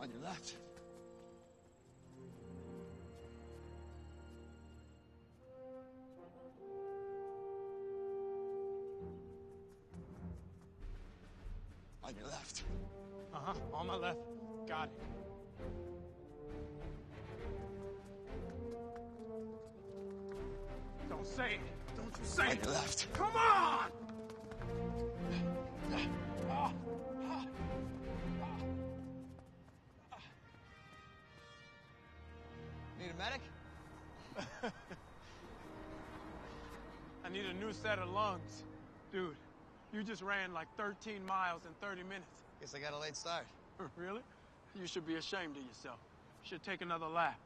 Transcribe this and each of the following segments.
On your left. On your left. Uh-huh, on my left. Got it. Don't say it. Don't you say On it. your left. Come on! Need a medic? I need a new set of lungs. Dude, you just ran like 13 miles in 30 minutes. Guess I got a late start. Really? You should be ashamed of yourself. You should take another lap.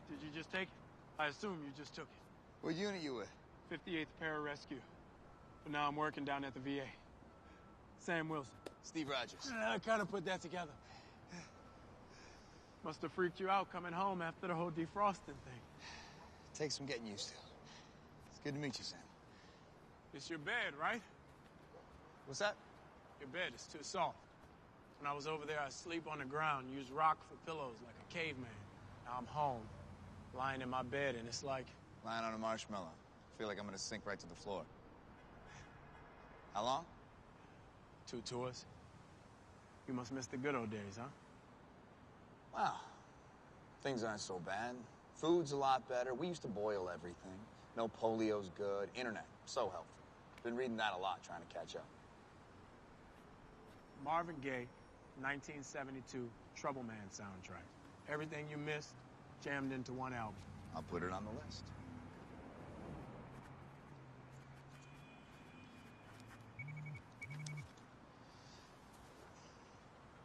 Did you just take it? I assume you just took it. What unit you with? 58th Pararescue. But now I'm working down at the VA. Sam Wilson. Steve Rogers. I kind of put that together. Must have freaked you out coming home after the whole defrosting thing. Takes some getting used to. It's good to meet you, Sam. It's your bed, right? What's that? Your bed is too soft. When I was over there, I sleep on the ground, use rock for pillows like a caveman. Now I'm home, lying in my bed, and it's like... Lying on a marshmallow. I feel like I'm gonna sink right to the floor. How long? 2 tours. You must miss the good old days, huh? Wow. Things aren't so bad. Food's a lot better. We used to boil everything. No polio's good. Internet, so helpful. Been reading that a lot, trying to catch up. Marvin Gaye, 1972 Trouble Man soundtrack. Everything you missed, jammed into one album. I'll put it on the list.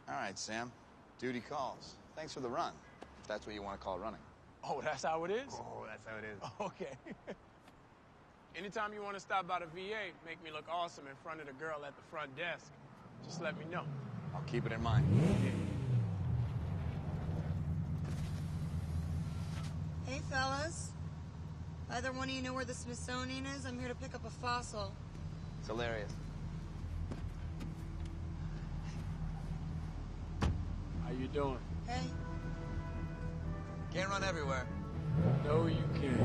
All right, Sam. Duty calls. Thanks for the run, if that's what you want to call running. Oh, that's how it is? Oh, that's how it is. Okay. Anytime you want to stop by the VA, make me look awesome in front of the girl at the front desk, just let me know. I'll keep it in mind. Hey, fellas. Either one of you know where the Smithsonian is? I'm here to pick up a fossil. It's hilarious. How you doing? Hey. Can't run everywhere. No, you can't.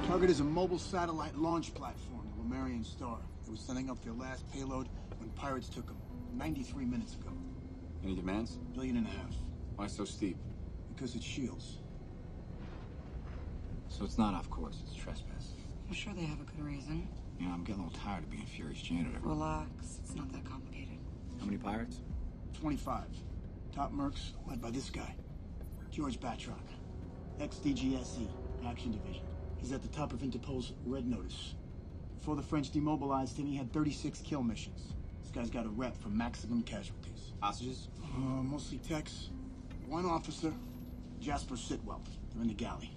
Target is a mobile satellite launch platform, the Lemurian Star. It was sending up their last payload when pirates took them 93 minutes ago. Any demands? $1.5 billion. Why so steep? Because it's Shields. So it's not off course, it's trespass. I'm sure they have a good reason. You know, I'm getting a little tired of being Fury's janitor. Relax. It's not that complicated. How many pirates? 25. Top mercs led by this guy, George Batroc, ex-DGSE, Action Division. He's at the top of Interpol's Red Notice. Before the French demobilized him, he had 36 kill missions. This guy's got a rep for maximum casualties. Hostages? Mostly techs. One officer, Jasper Sitwell. They're in the galley.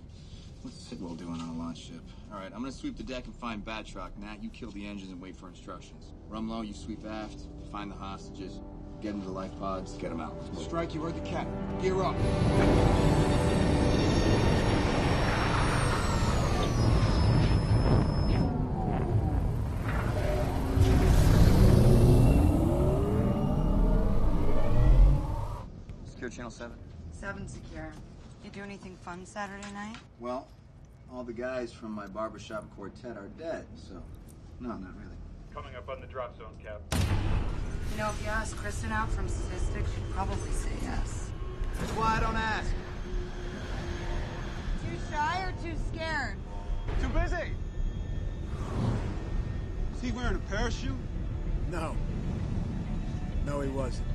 What's Sitwell doing on a launch ship? All right, I'm gonna sweep the deck and find Batroc. Nat, you kill the engines and wait for instructions. Rumlow, you sweep aft, find the hostages, get them to the life pods, get them out. Strike, you heard the cat. Gear up. Secure Channel 7. 7 secure. You do anything fun Saturday night? Well, all the guys from my barbershop quartet are dead, so no, not really. Coming up on the drop zone, Cap. You know, if you ask Kristen out from statistics, she'd probably say yes. That's why I don't ask. Too shy or too scared? Too busy. Is he wearing a parachute? No. No, he wasn't.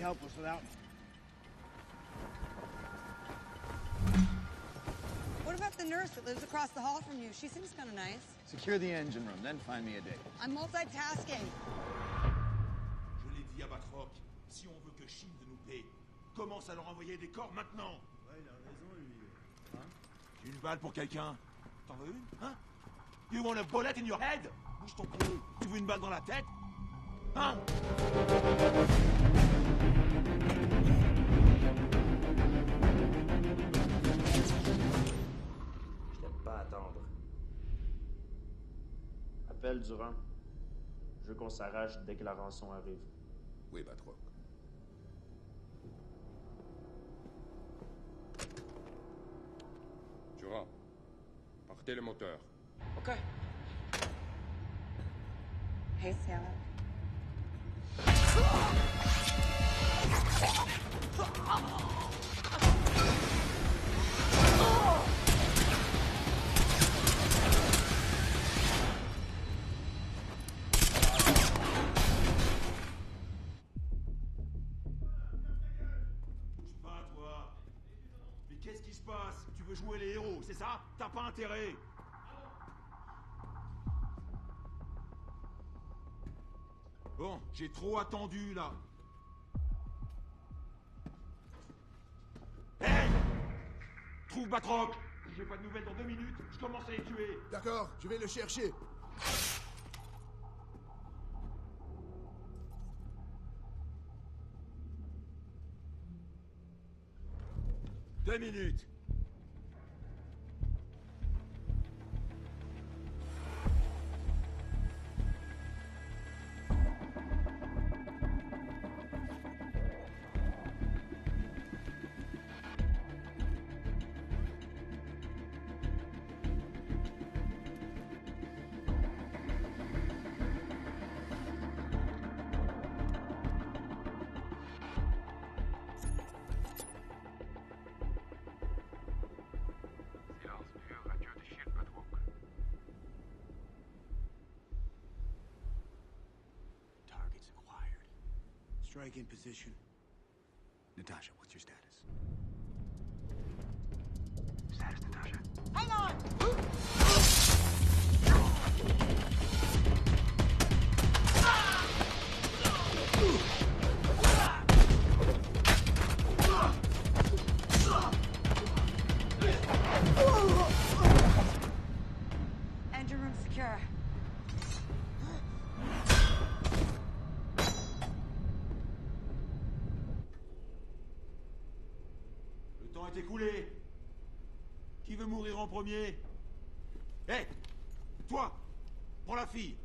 helpless without me. What about the nurse that lives across the hall from you? She seems kind of nice. Secure the engine room, then find me a date. I'm multitasking. Je l'ai dit à Batroc, si on veut que Shield nous paie, commence à leur envoyer des corps maintenant. Ouais, il a raison, lui. Hein? Une balle pour quelqu'un. T'en veux une, hein? You want a bullet in your head? Bouge ton cul. Tu veux une balle dans la tête? Hein? Je t'aime pas attendre. Appelle Durand. Je veux qu'on s'arrache dès que la rançon arrive. Oui, Batroc. Durand, partez le moteur. OK. Hey, Sarah. Bouge pas, toi. Mais qu'est-ce qui se passe? Tu veux jouer les héros, c'est ça? T'as pas intérêt. Bon, j'ai trop attendu, là. Hey! Trouve Batroc! Si j'ai pas de nouvelles dans 2 minutes, je commence à les tuer. D'accord, je vais le chercher. Deux minutes. Targets acquired. Strike in position. Natasha, what's your status? Status, Natasha. Hang on! Engine room secure. Le temps est écoulé. Qui veut mourir en premier? Hé! Toi! Prends la fille!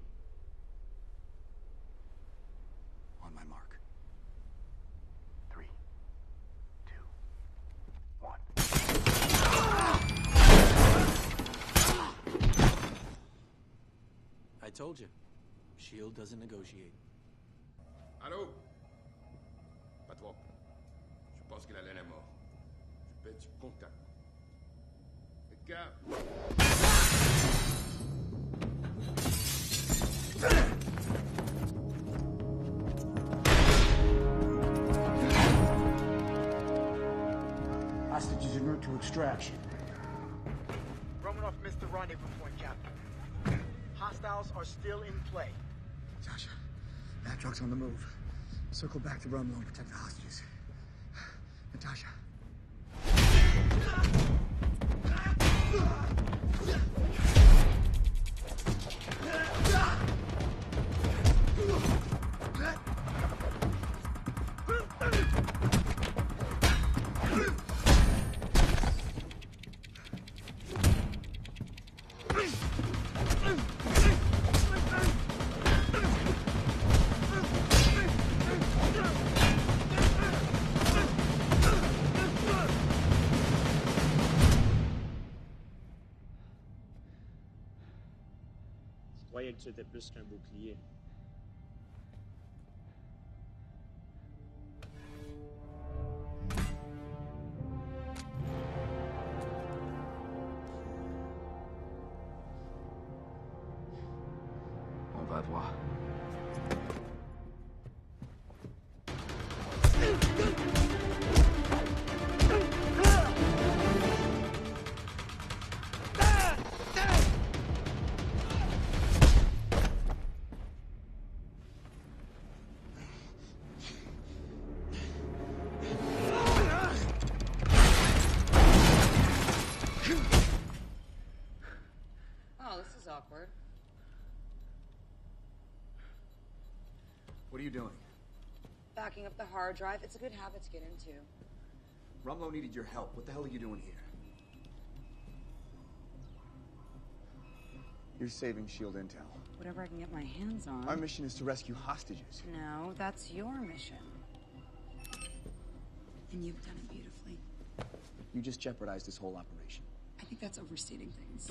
On my mark. 3, 2, 1. I told you. Shield doesn't negotiate. Allô? Batroc, je pense que la laine est morte. Je pète sur contact. Faites gaffe. Hostages en route to extraction. Romanoff missed the rendezvous point, Captain. Hostiles are still in play. Natasha, Batrock's on the move. Circle back to Rumlow and protect the hostages. Natasha. Je croyais que tu étais plus qu'un bouclier. On va voir. awkward. What are you doing? Backing up the hard drive. It's a good habit to get into. Rumlow needed your help. What the hell are you doing here? You're saving SHIELD intel. Whatever I can get my hands on. Our mission is to rescue hostages. No, that's your mission. And you've done it beautifully. You just jeopardized this whole operation. I think that's overstating things.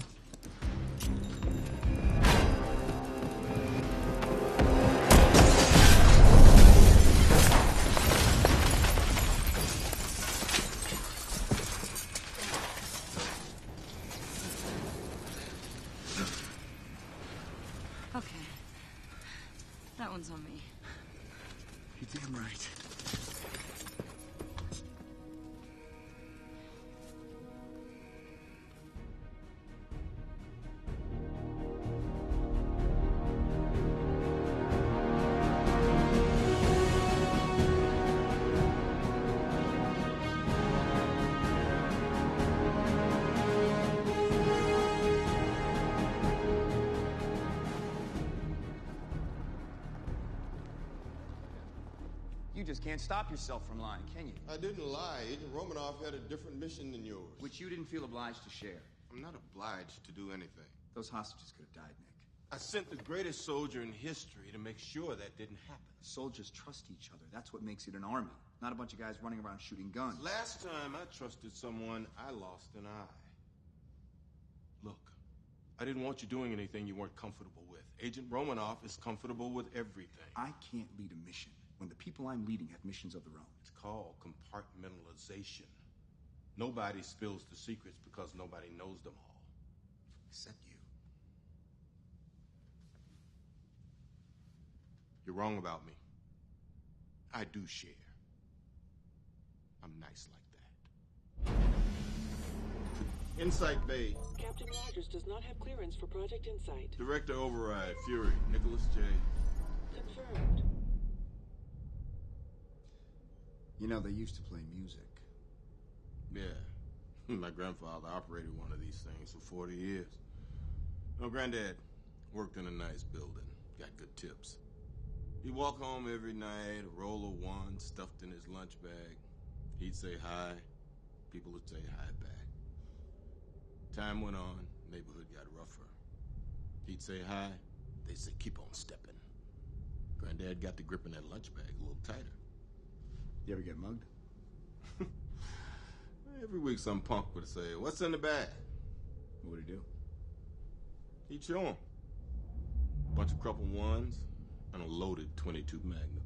Okay. That one's on me. You're damn right. You just can't stop yourself from lying, can you? I didn't lie. Agent Romanoff had a different mission than yours. Which you didn't feel obliged to share. I'm not obliged to do anything. Those hostages could have died, Nick. I sent the greatest soldier in history to make sure that didn't happen. Soldiers trust each other. That's what makes it an army. Not a bunch of guys running around shooting guns. Last time I trusted someone, I lost an eye. Look, I didn't want you doing anything you weren't comfortable with. Agent Romanoff is comfortable with everything. I can't lead a mission when the people I'm leading have missions of their own. It's called compartmentalization. Nobody spills the secrets because nobody knows them all. Except you. You're wrong about me. I do share. I'm nice like that. Insight Bay. Captain Rogers does not have clearance for Project Insight. Director Override, Fury, Nicholas J. Confirmed. You know, they used to play music. Yeah. My grandfather operated one of these things for 40 years. No, Granddad worked in a nice building. Got good tips. He'd walk home every night, a roll of one stuffed in his lunch bag. He'd say hi. People would say hi back. Time went on. Neighborhood got rougher. He'd say hi. They'd say, keep on stepping. Granddad got to gripping that lunch bag a little tighter. You ever get mugged? Every week some punk would say, what's in the bag? What would he do? He'd show him. A bunch of crumpled ones and a loaded .22 Magnum.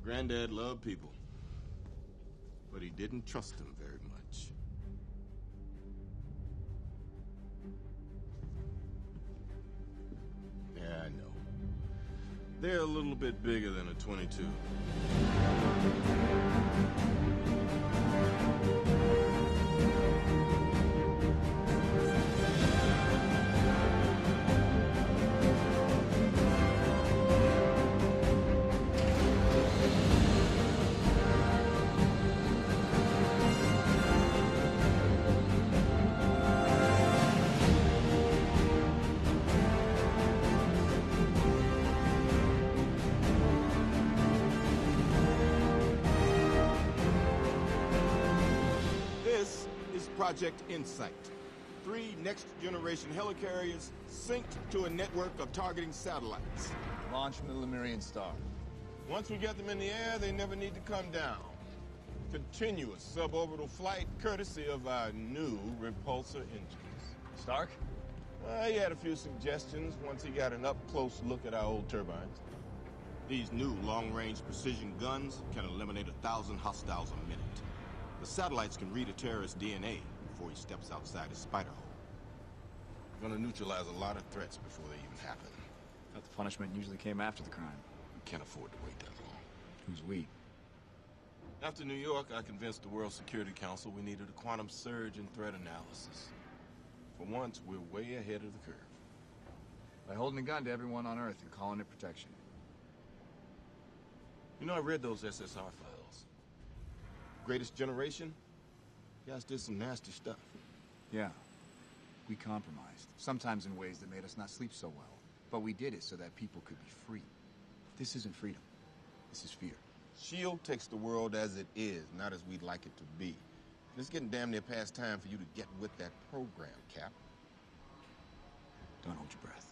Granddad loved people, but he didn't trust them very much. Yeah, I know. They're a little bit bigger than a .22. Project Insight. 3 next-generation helicarriers synced to a network of targeting satellites. Launch from the Lemurian Star. Once we get them in the air, they never need to come down. Continuous suborbital flight courtesy of our new repulsor engines. Stark? He had a few suggestions once he got an up-close look at our old turbines. These new long-range precision guns can eliminate 1,000 hostiles a minute. The satellites can read a terrorist's DNA before he steps outside his spider hole. We're gonna neutralize a lot of threats before they even happen. Thought the punishment usually came after the crime. We can't afford to wait that long. Who's we? After New York, I convinced the World Security Council we needed a quantum surge in threat analysis. For once, we're way ahead of the curve. By holding a gun to everyone on Earth and calling it protection. You know, I read those SSR files. Greatest Generation? You guys did some nasty stuff. Yeah. We compromised, sometimes in ways that made us not sleep so well. But we did it so that people could be free. This isn't freedom. This is fear. S.H.I.E.L.D. takes the world as it is, not as we'd like it to be. And it's getting damn near past time for you to get with that program, Cap. Don't hold your breath.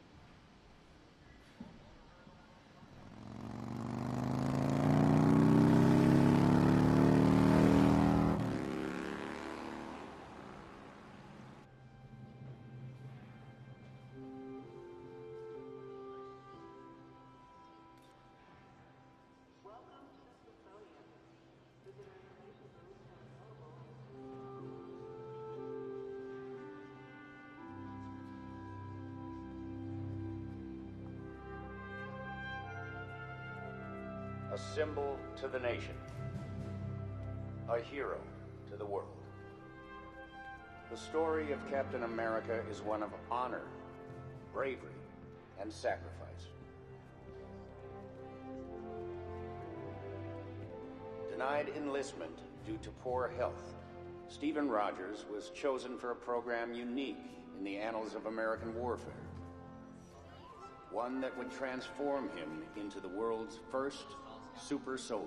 A symbol to the nation. A hero to the world. The story of Captain America is one of honor, bravery, and sacrifice. Denied enlistment due to poor health, Stephen Rogers was chosen for a program unique in the annals of American warfare. One that would transform him into the world's first super soldier.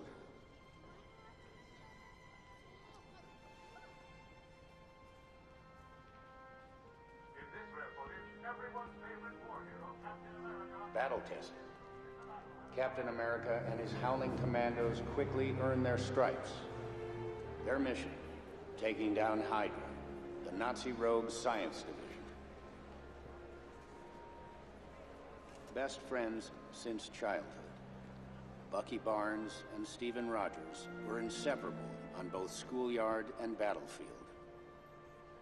Battle tested. Captain America and his Howling Commandos quickly earned their stripes. Their mission, taking down Hydra, the Nazi rogue science division. Best friends since childhood. Bucky Barnes and Stephen Rogers were inseparable on both schoolyard and battlefield.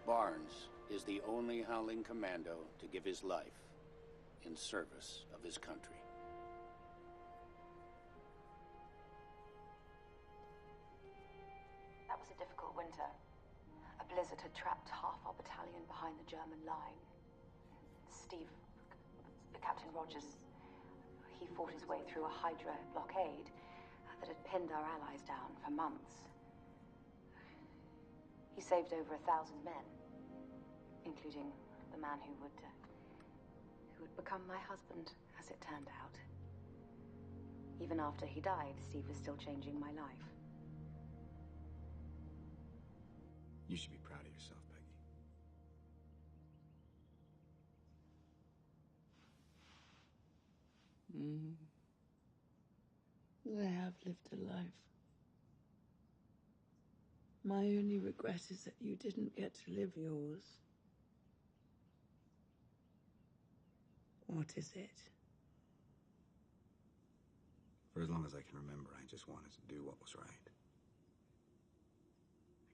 Barnes is the only Howling Commando to give his life in service of his country. That was a difficult winter. A blizzard had trapped half our battalion behind the German line. Captain Rogers, he fought his way through a Hydra blockade that had pinned our allies down for months. He saved over 1,000 men, including the man who would become my husband, as it turned out. Even after he died, Steve was still changing my life. You should be proud of yourself, Peggy. I have lived a life. My only regret is that you didn't get to live yours. What is it? For as long as I can remember, I just wanted to do what was right.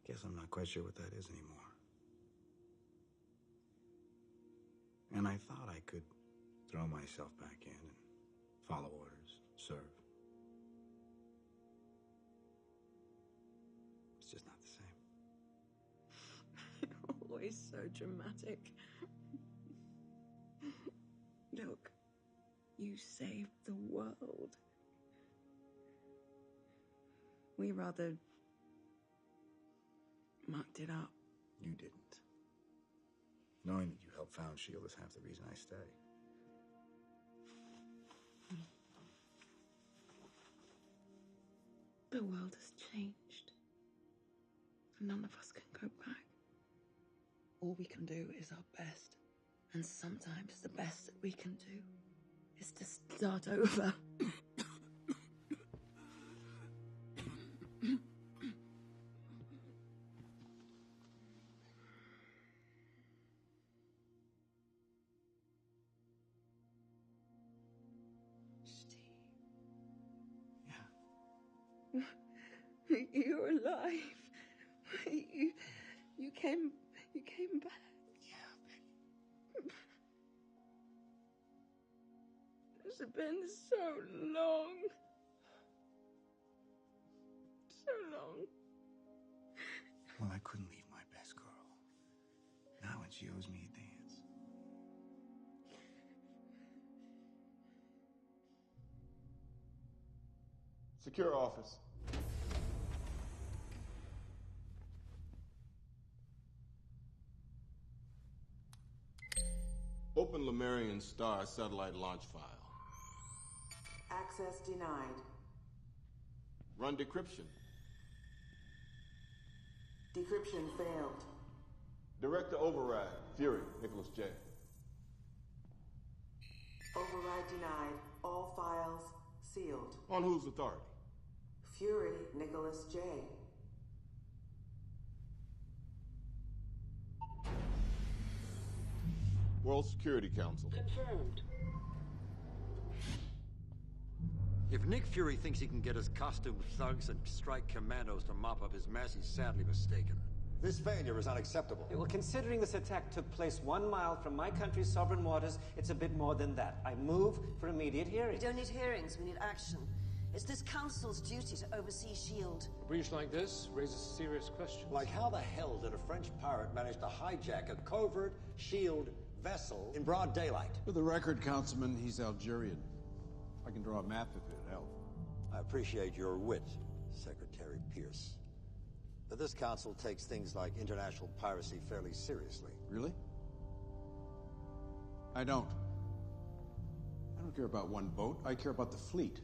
I guess I'm not quite sure what that is anymore. And I thought I could throw myself back in and follow orders, serve. It's just not the same. You're always so dramatic. Look, you saved the world. We rather mucked it up. You didn't. Knowing that you helped found S.H.I.E.L.D. is half the reason I stay. The world has changed. None of us can go back. All we can do is our best. And sometimes the best that we can do is to start over. You're alive. You came back. It's been so long. So long. Well, I couldn't leave my best girl. Now when she owes me a dance. Secure office. Open Lemurian Star satellite launch file. Access denied. Run decryption. Decryption failed. Director Override. Fury, Nicholas J. Override denied. All files sealed. On whose authority? Fury, Nicholas J. World Security Council. Confirmed. If Nick Fury thinks he can get his costume thugs and strike commandos to mop up his mess, he's sadly mistaken. This failure is unacceptable. Well, considering this attack took place 1 mile from my country's sovereign waters, it's a bit more than that. I move for immediate We hearings. don't need hearings, we need action. It's this council's duty to oversee S.H.I.E.L.D. A breach like this raises serious questions. Like how the hell did a French pirate manage to hijack a covert S.H.I.E.L.D. vessel in broad daylight? For the record, Councilman, he's Algerian. I can draw a map if it helps. I appreciate your wit, Secretary Pierce. But this council takes things like international piracy fairly seriously. Really? I don't. I don't care about one boat. I care about the fleet.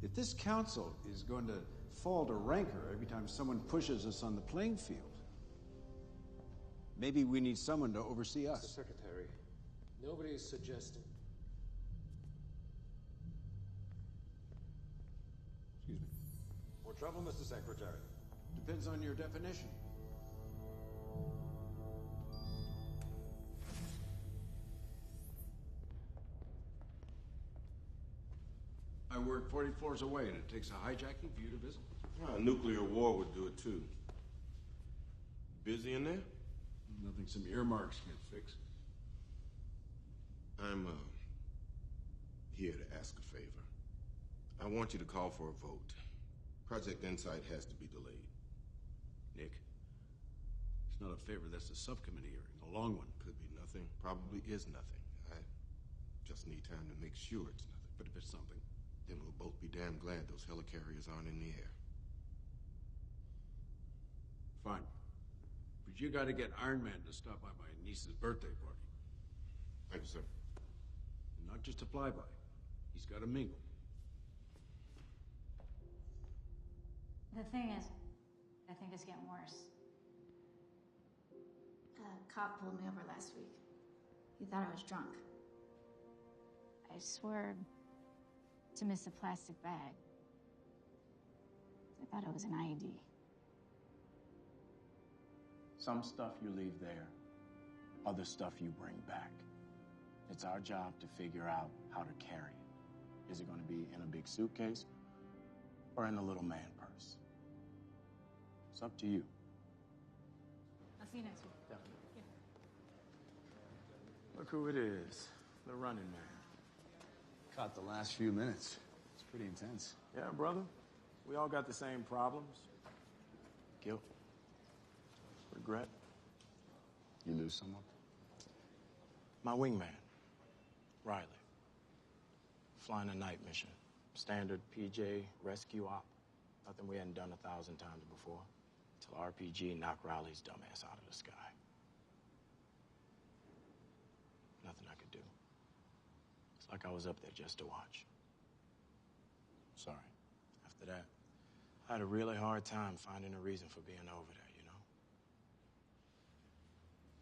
If this council is going to fall to rancor every time someone pushes us on the playing field, maybe we need someone to oversee us. Mr. Secretary, nobody is suggesting. Excuse me. More trouble, Mr. Secretary? Depends on your definition. I work 40 floors away, and it takes a hijacking for you to visit. Well, a nuclear war would do it too. Busy in there? Nothing some earmarks can't fix. I'm here to ask a favor. I want you to call for a vote. Project Insight has to be delayed. Nick, it's not a favor. That's a subcommittee hearing, a long one. Could be nothing. Probably is nothing. I just need time to make sure it's nothing. But if it's something, then we'll both be damn glad those helicarriers aren't in the air. fine. But you gotta get Iron Man to stop by my niece's birthday party. Thank you, sir. And not just a flyby. He's gotta mingle. The thing is, I think it's getting worse. A cop pulled me over last week. He thought I was drunk. I swerved to miss a plastic bag. I thought it was an IED. Some stuff you leave there, other stuff you bring back. It's our job to figure out how to carry it. Is it going to be in a big suitcase or in a little man purse? It's up to you. I'll see you next week. Definitely. Look who it is, the running man. Caught the last few minutes. It's pretty intense. Yeah, brother. We all got the same problems. Guilt. Regret. You lose someone? My wingman, Riley. Flying a night mission. Standard PJ rescue op. Nothing we hadn't done 1,000 times before. Till RPG knocked Riley's dumbass out of the sky. Nothing I could do. It's like I was up there just to watch. Sorry. After that, I had a really hard time finding a reason for being over there, you know?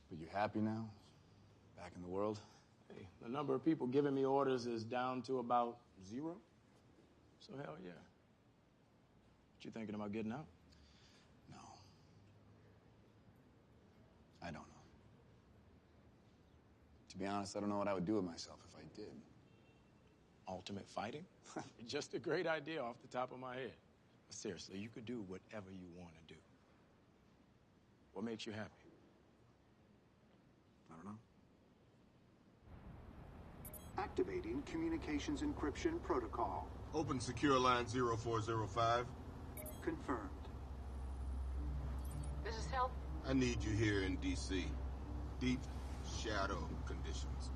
But you happy now? Back in the world? Hey, the number of people giving me orders is down to about 0. So hell yeah. What you thinking about getting out? No. I don't know. To be honest, I don't know what I would do with myself if I did. Ultimate fighting? Just a great idea off the top of my head. But seriously, you could do whatever you want to do. What makes you happy? I don't know. Activating communications encryption protocol. Open secure line 0405. Confirmed. This is help. I need you here in D.C. Deep shadow conditions.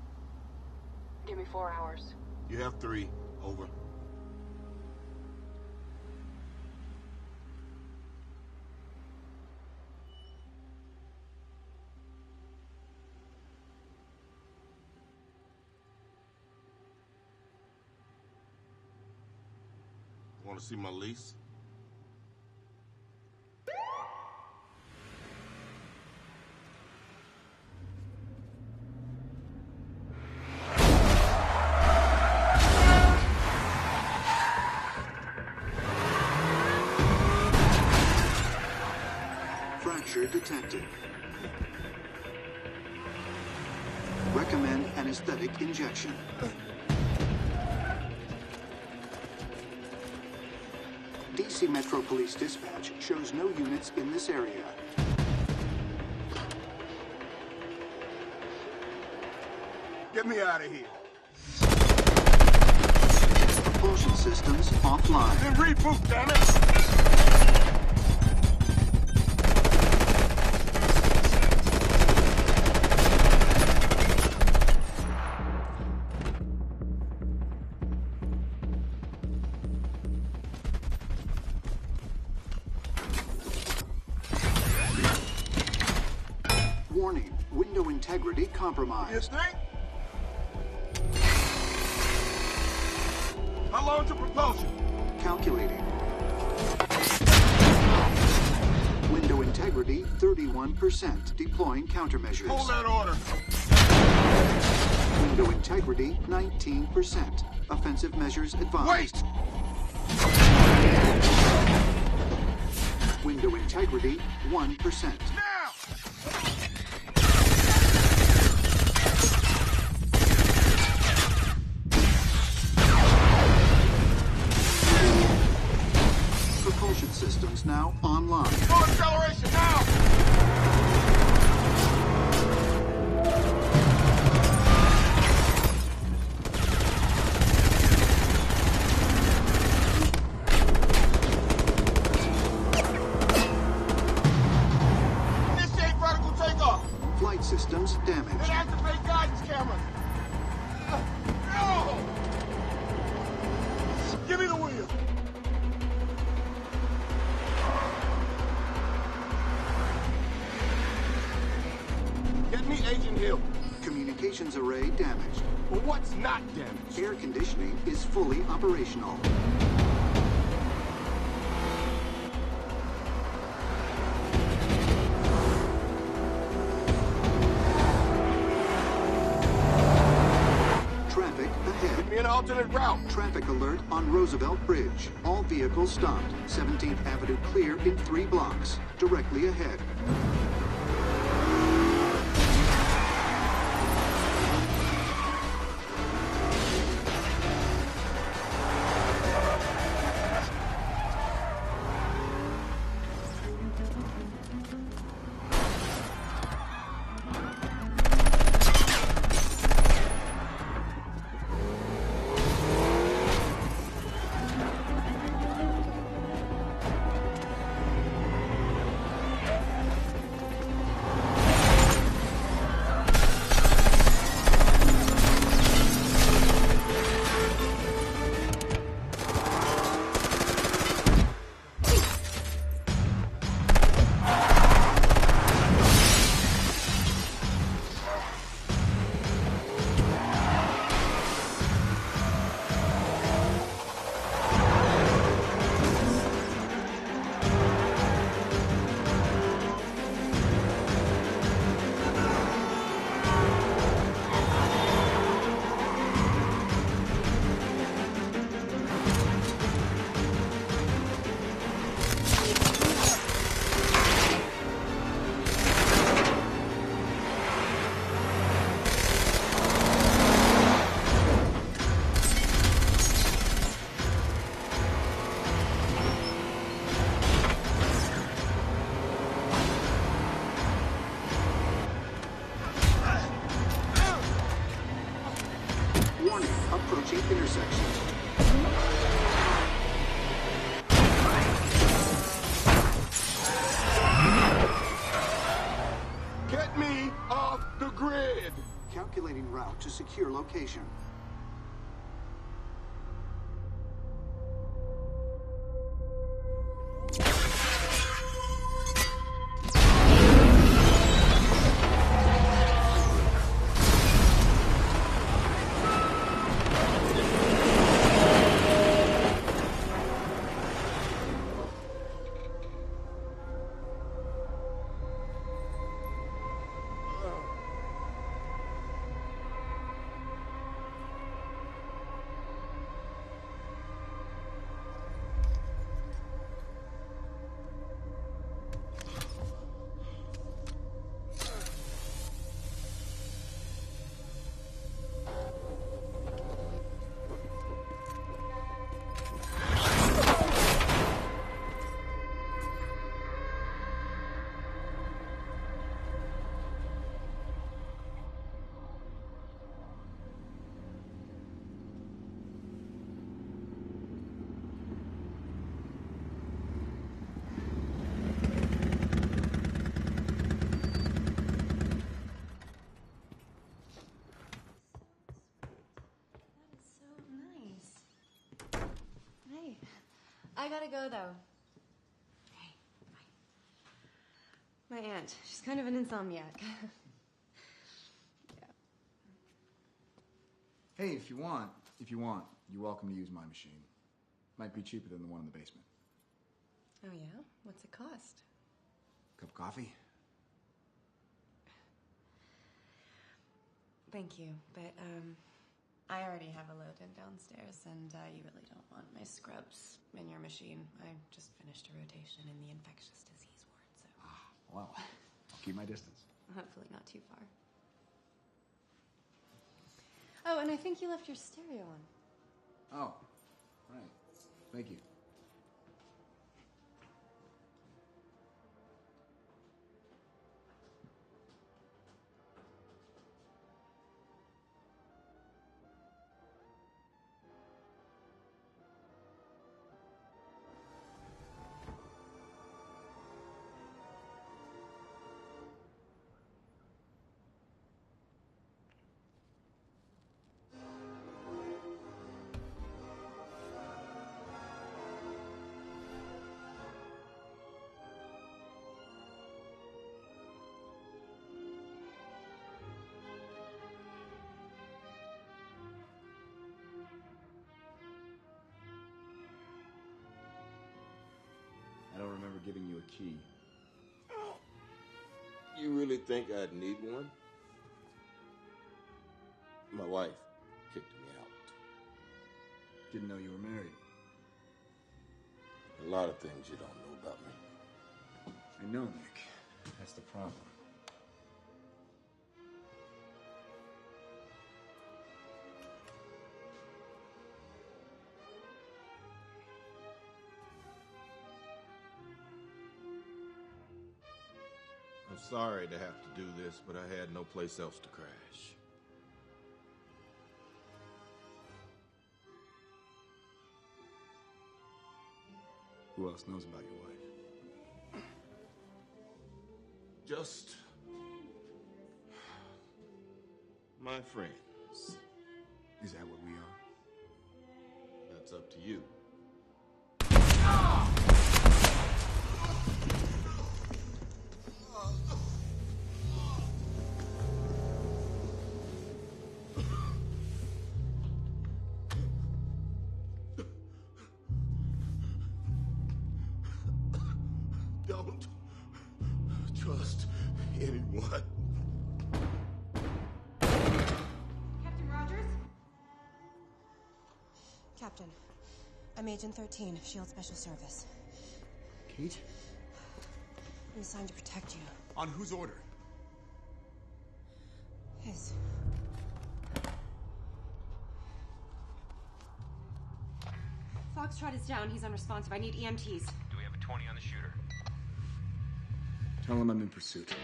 Give me 4 hours. You have 3. Over. Want to see my lease? Fracture detected. Recommend anesthetic injection. DC Metro Police Dispatch shows no units in this area. Get me out of here. Propulsion systems offline. Then reboot, damn it! Warning, window integrity compromised. You think? How long to propulsion? Calculating. Window integrity 31%. Deploying countermeasures. Hold that order. Window integrity 19%. Offensive measures advised. Wait! Window integrity 1%. Now! Propulsion systems now online. Full acceleration now! Initiate vertical takeoff! Flight systems damaged. And activate guidance cameras! No! Give me the wheel! Get me Agent Hill. Communications array damaged. But what's not damaged? Air conditioning is fully operational. Traffic ahead. Give me an alternate route. Traffic alert on Roosevelt Bridge. All vehicles stopped. 17th Avenue clear in 3 blocks. Directly ahead. Warning, approaching intersection. Get me off the grid. Calculating route to secure location. I gotta go, though. Hey, bye. My aunt, she's kind of an insomniac. Yeah. Hey, if you want, you're welcome to use my machine. Might be cheaper than the one in the basement. Oh, yeah? What's it cost? Cup of coffee? Thank you, but, I already have a load in downstairs, and you really don't want my scrubs in your machine. I just finished a rotation in the infectious disease ward, so... Well, I'll keep my distance. Hopefully not too far. Oh, and I think you left your stereo on. Oh, right. Thank you. I don't remember giving you a key. You really think I'd need one? My wife kicked me out. Didn't know you were married. A lot of things you don't know about me. I know, Nick. That's the problem. I'm sorry to have to do this, but I had no place else to crash. Who else knows about your wife? Just my friends. Is that what we are? That's up to you. Don't trust anyone. Captain Rogers? Captain, I'm Agent 13 of S.H.I.E.L.D. Special Service. Kate? I'm assigned to protect you. On whose order? His. Foxtrot is down. He's unresponsive. I need EMTs. Do we have a 20 on the shooter? Tell him I'm in pursuit.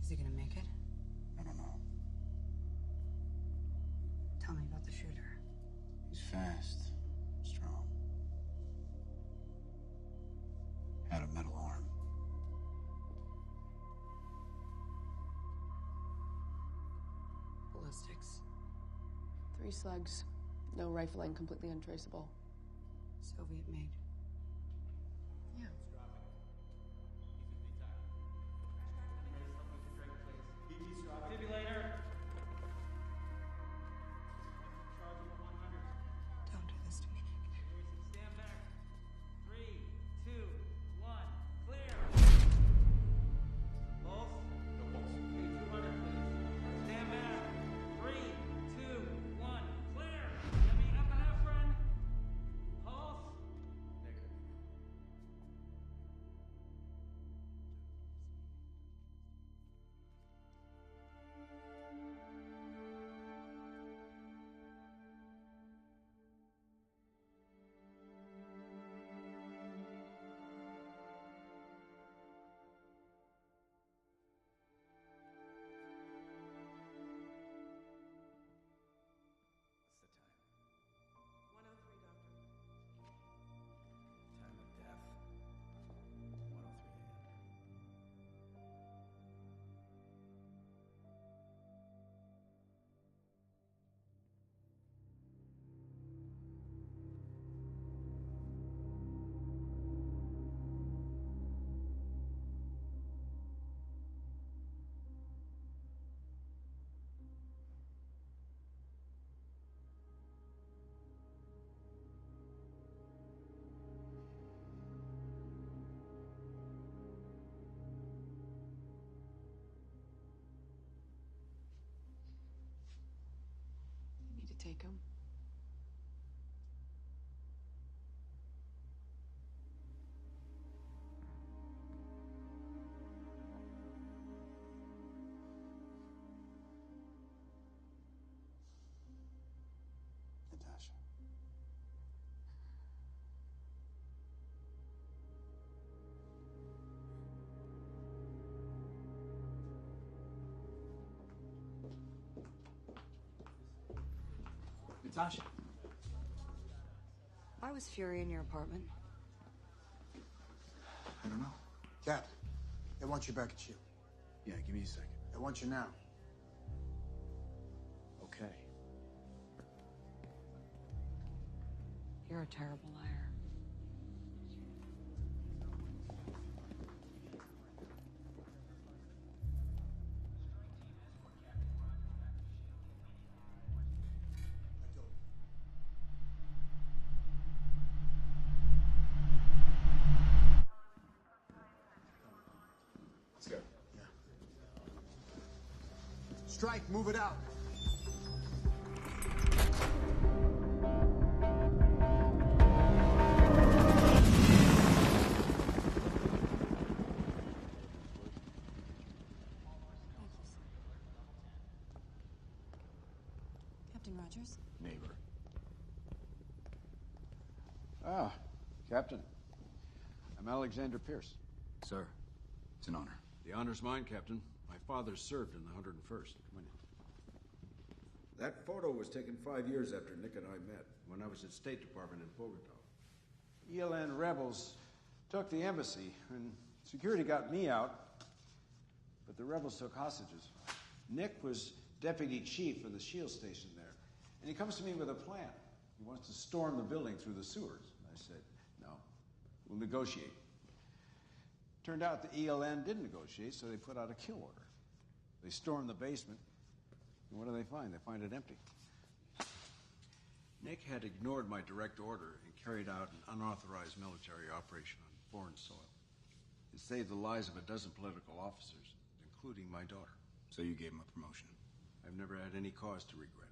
Is he gonna make it? I don't know. Tell me about the shooter. He's fast, strong. Had a metal arm. Ballistics. 3 slugs. No rifling, completely untraceable. Soviet made. Yeah. Defibrillator. Don't do this to me, Nick. Stand back. 3, take him. Natasha. Natasha. Why was Fury in your apartment? I don't know. Cap, they want you back at SHIELD. Yeah, give me a second. They want you now. Okay. You're a terrible liar. Let's go. Strike, move it out. Captain Rogers? Neighbor. Ah, Captain. I'm Alexander Pierce. Sir, it's an honor. The honor's mine, Captain. My father served in the 101st. Come in. That photo was taken 5 years after Nick and I met, when I was at State Department in Bogota. ELN rebels took the embassy, and security got me out, but the rebels took hostages. Nick was deputy chief of the SHIELD station there, and he comes to me with a plan. He wants to storm the building through the sewers. I said, no, we'll negotiate. Turned out the ELN didn't negotiate, so they put out a kill order. They stormed the basement, and what do they find? They find it empty. Nick had ignored my direct order and carried out an unauthorized military operation on foreign soil. It saved the lives of a dozen political officers, including my daughter. So you gave him a promotion? I've never had any cause to regret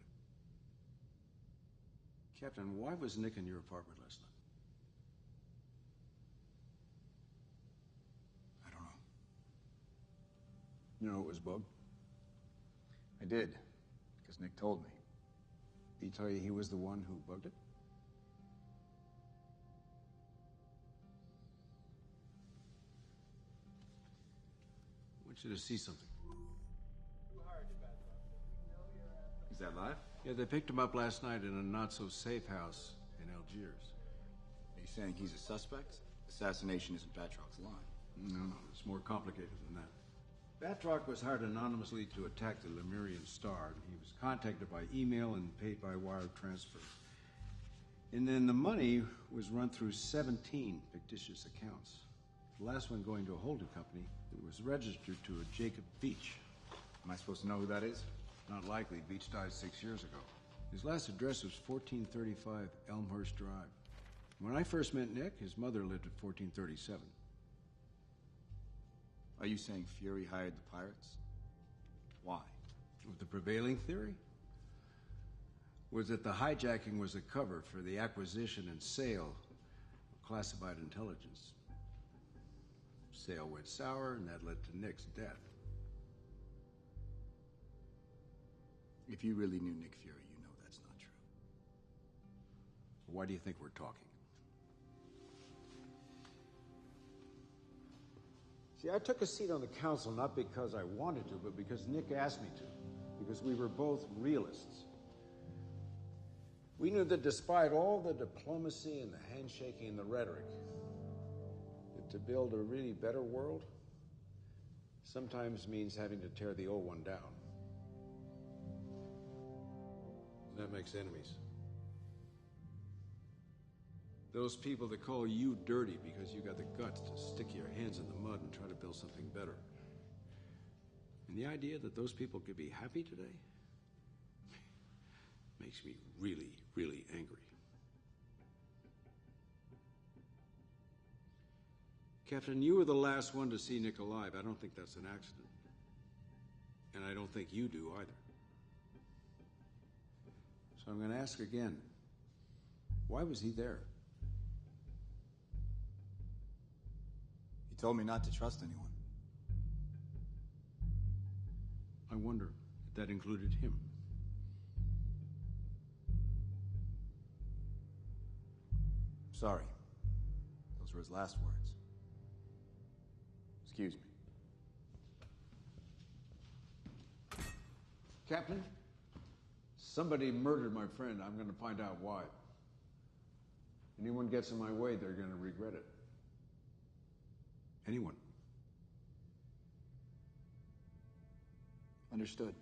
it. Captain, why was Nick in your apartment last night? You know it was bugged? I did, because Nick told me. Did he tell you he was the one who bugged it? I want you to see something. Is that live? Yeah, they picked him up last night in a not-so-safe house in Algiers. Are you saying he's a suspect? Assassination isn't Batroc's line. No, it's more complicated than that. Batroc was hired anonymously to attack the Lemurian Star. He was contacted by email and paid by wire transfer. And then the money was run through 17 fictitious accounts. The last one going to a holding company that was registered to a Jacob Beach. Am I supposed to know who that is? Not likely. Beach died 6 years ago. His last address was 1435 Elmhurst Drive. When I first met Nick, his mother lived at 1437. Are you saying Fury hired the pirates? Why? The prevailing theory was that the hijacking was a cover for the acquisition and sale of classified intelligence. Sale went sour, and that led to Nick's death. If you really knew Nick Fury, you know that's not true. Why do you think we're talking? See, I took a seat on the council not because I wanted to, but because Nick asked me to. Because we were both realists. We knew that despite all the diplomacy and the handshaking and the rhetoric, that to build a really better world sometimes means having to tear the old one down. And that makes enemies. Those people that call you dirty because you got the guts to stick your hands in the mud and try to build something better. And the idea that those people could be happy today makes me really, really angry. Captain, you were the last one to see Nick alive. I don't think that's an accident. And I don't think you do either. So I'm going to ask again. Why was he there? He told me not to trust anyone. I wonder if that included him. Sorry. Those were his last words. Excuse me. Captain, somebody murdered my friend. I'm going to find out why. Anyone gets in my way, they're going to regret it. Anyone. Understood.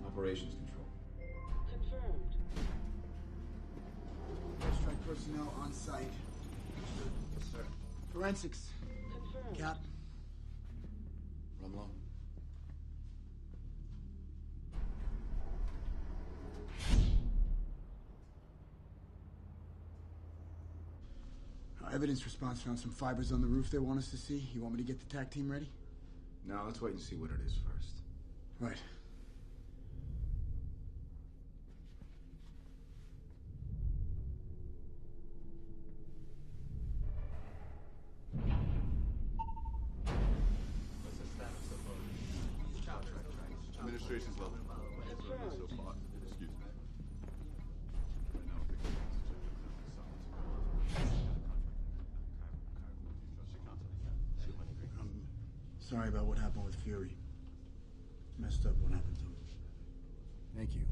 Operations control. Confirmed. Airstrike personnel on site. Yes, sir. Forensics. Confirmed. Cap. Rumlow. Evidence response found some fibers on the roof they want us to see. You want me to get the TAC team ready? No, let's wait and see what it is first. Right. Administration's level. So far. Excuse me. Sorry about what happened with Fury. Messed up what happened to him. Thank you.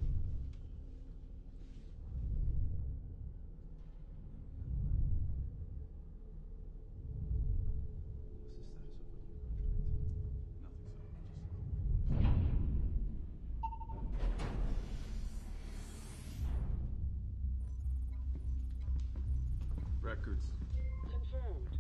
Records. Confirmed.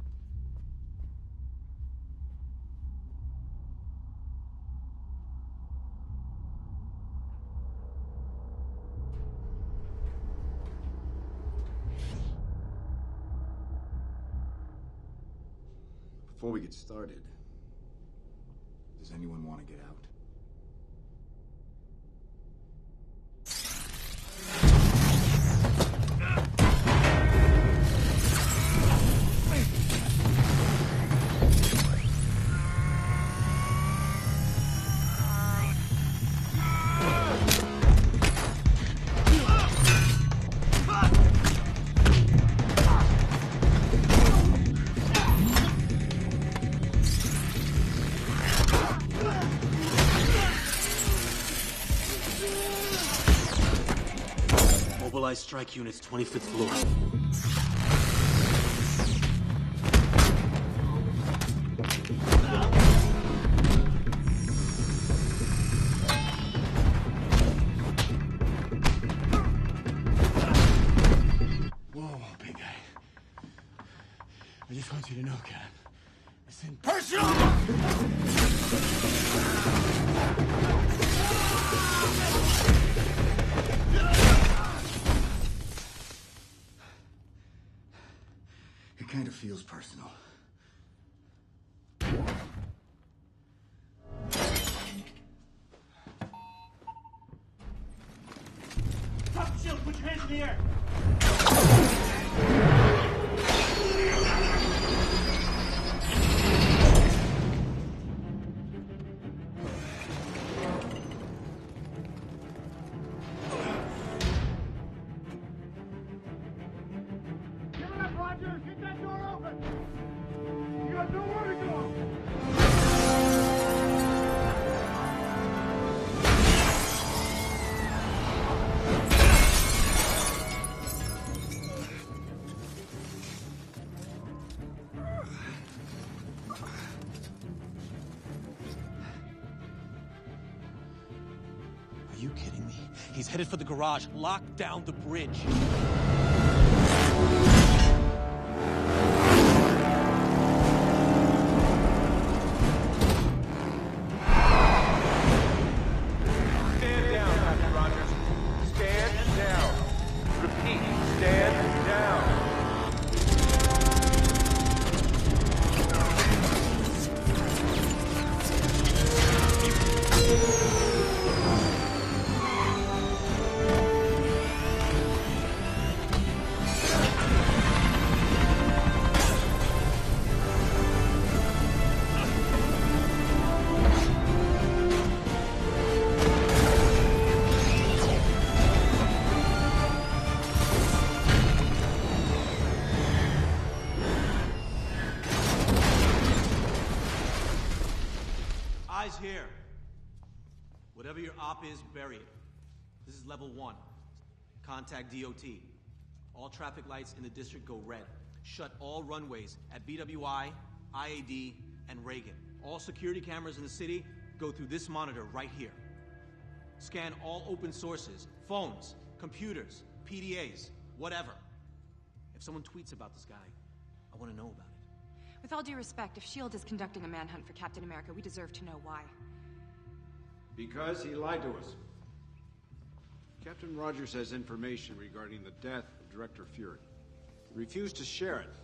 Before we get started, does anyone want to get out? Mobilize strike units, 25th floor. Whoa, big guy. I just want you to know, Cap. It's in personal! It kind of feels personal. Top shield, put your hands in the air! Roger, get that door open! You got nowhere to go! Are you kidding me? He's headed for the garage. Lock down the bridge. Stand Eyes here. Whatever your op is, bury it. This is level 1. Contact DOT. All traffic lights in the district go red. Shut all runways at BWI, IAD, and Reagan. All security cameras in the city go through this monitor right here. Scan all open sources, phones, computers, PDAs, whatever. If someone tweets about this guy, I want to know about it. With all due respect, if S.H.I.E.L.D. is conducting a manhunt for Captain America, we deserve to know why. Because he lied to us. Captain Rogers has information regarding the death of Director Fury. He refused to share it.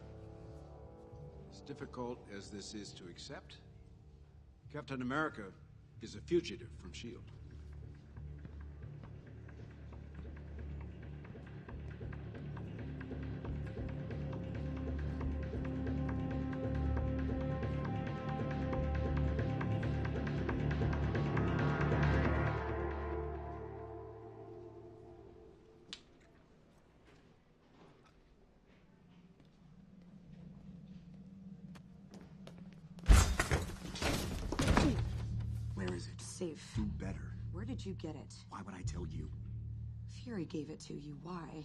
As difficult as this is to accept, Captain America is a fugitive from S.H.I.E.L.D. Safe. Do better. Where did you get it? Why would I tell you? Fury gave it to you. Why?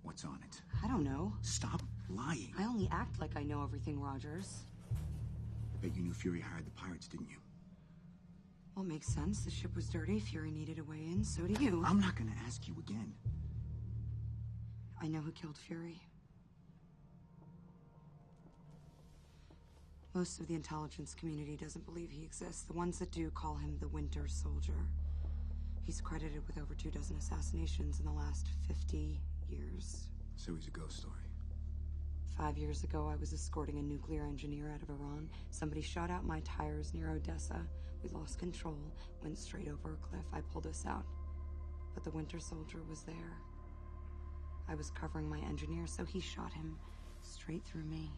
What's on it? I don't know. Stop lying. I only act like I know everything, Rogers. I bet you knew Fury hired the pirates, didn't you? Well, makes sense. The ship was dirty. Fury needed a way in. So do you. I'm not gonna ask you again. I know who killed Fury. Most of the intelligence community doesn't believe he exists. The ones that do call him the Winter Soldier. He's credited with over 24 assassinations in the last 50 years. So he's a ghost story. 5 years ago, I was escorting a nuclear engineer out of Iran. Somebody shot out my tires near Odessa. We lost control, went straight over a cliff. I pulled us out. But the Winter Soldier was there. I was covering my engineer, so he shot him straight through me.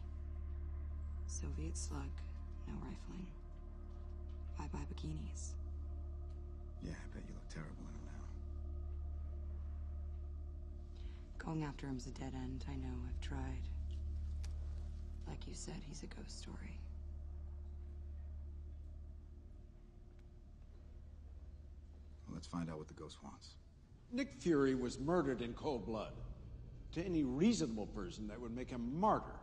Soviet slug, no rifling. Bye-bye bikinis. Yeah, I bet you look terrible in them now. Going after him's a dead end, I know. I've tried. Like you said, he's a ghost story. Well, let's find out what the ghost wants. Nick Fury was murdered in cold blood. To any reasonable person, that would make him a martyr,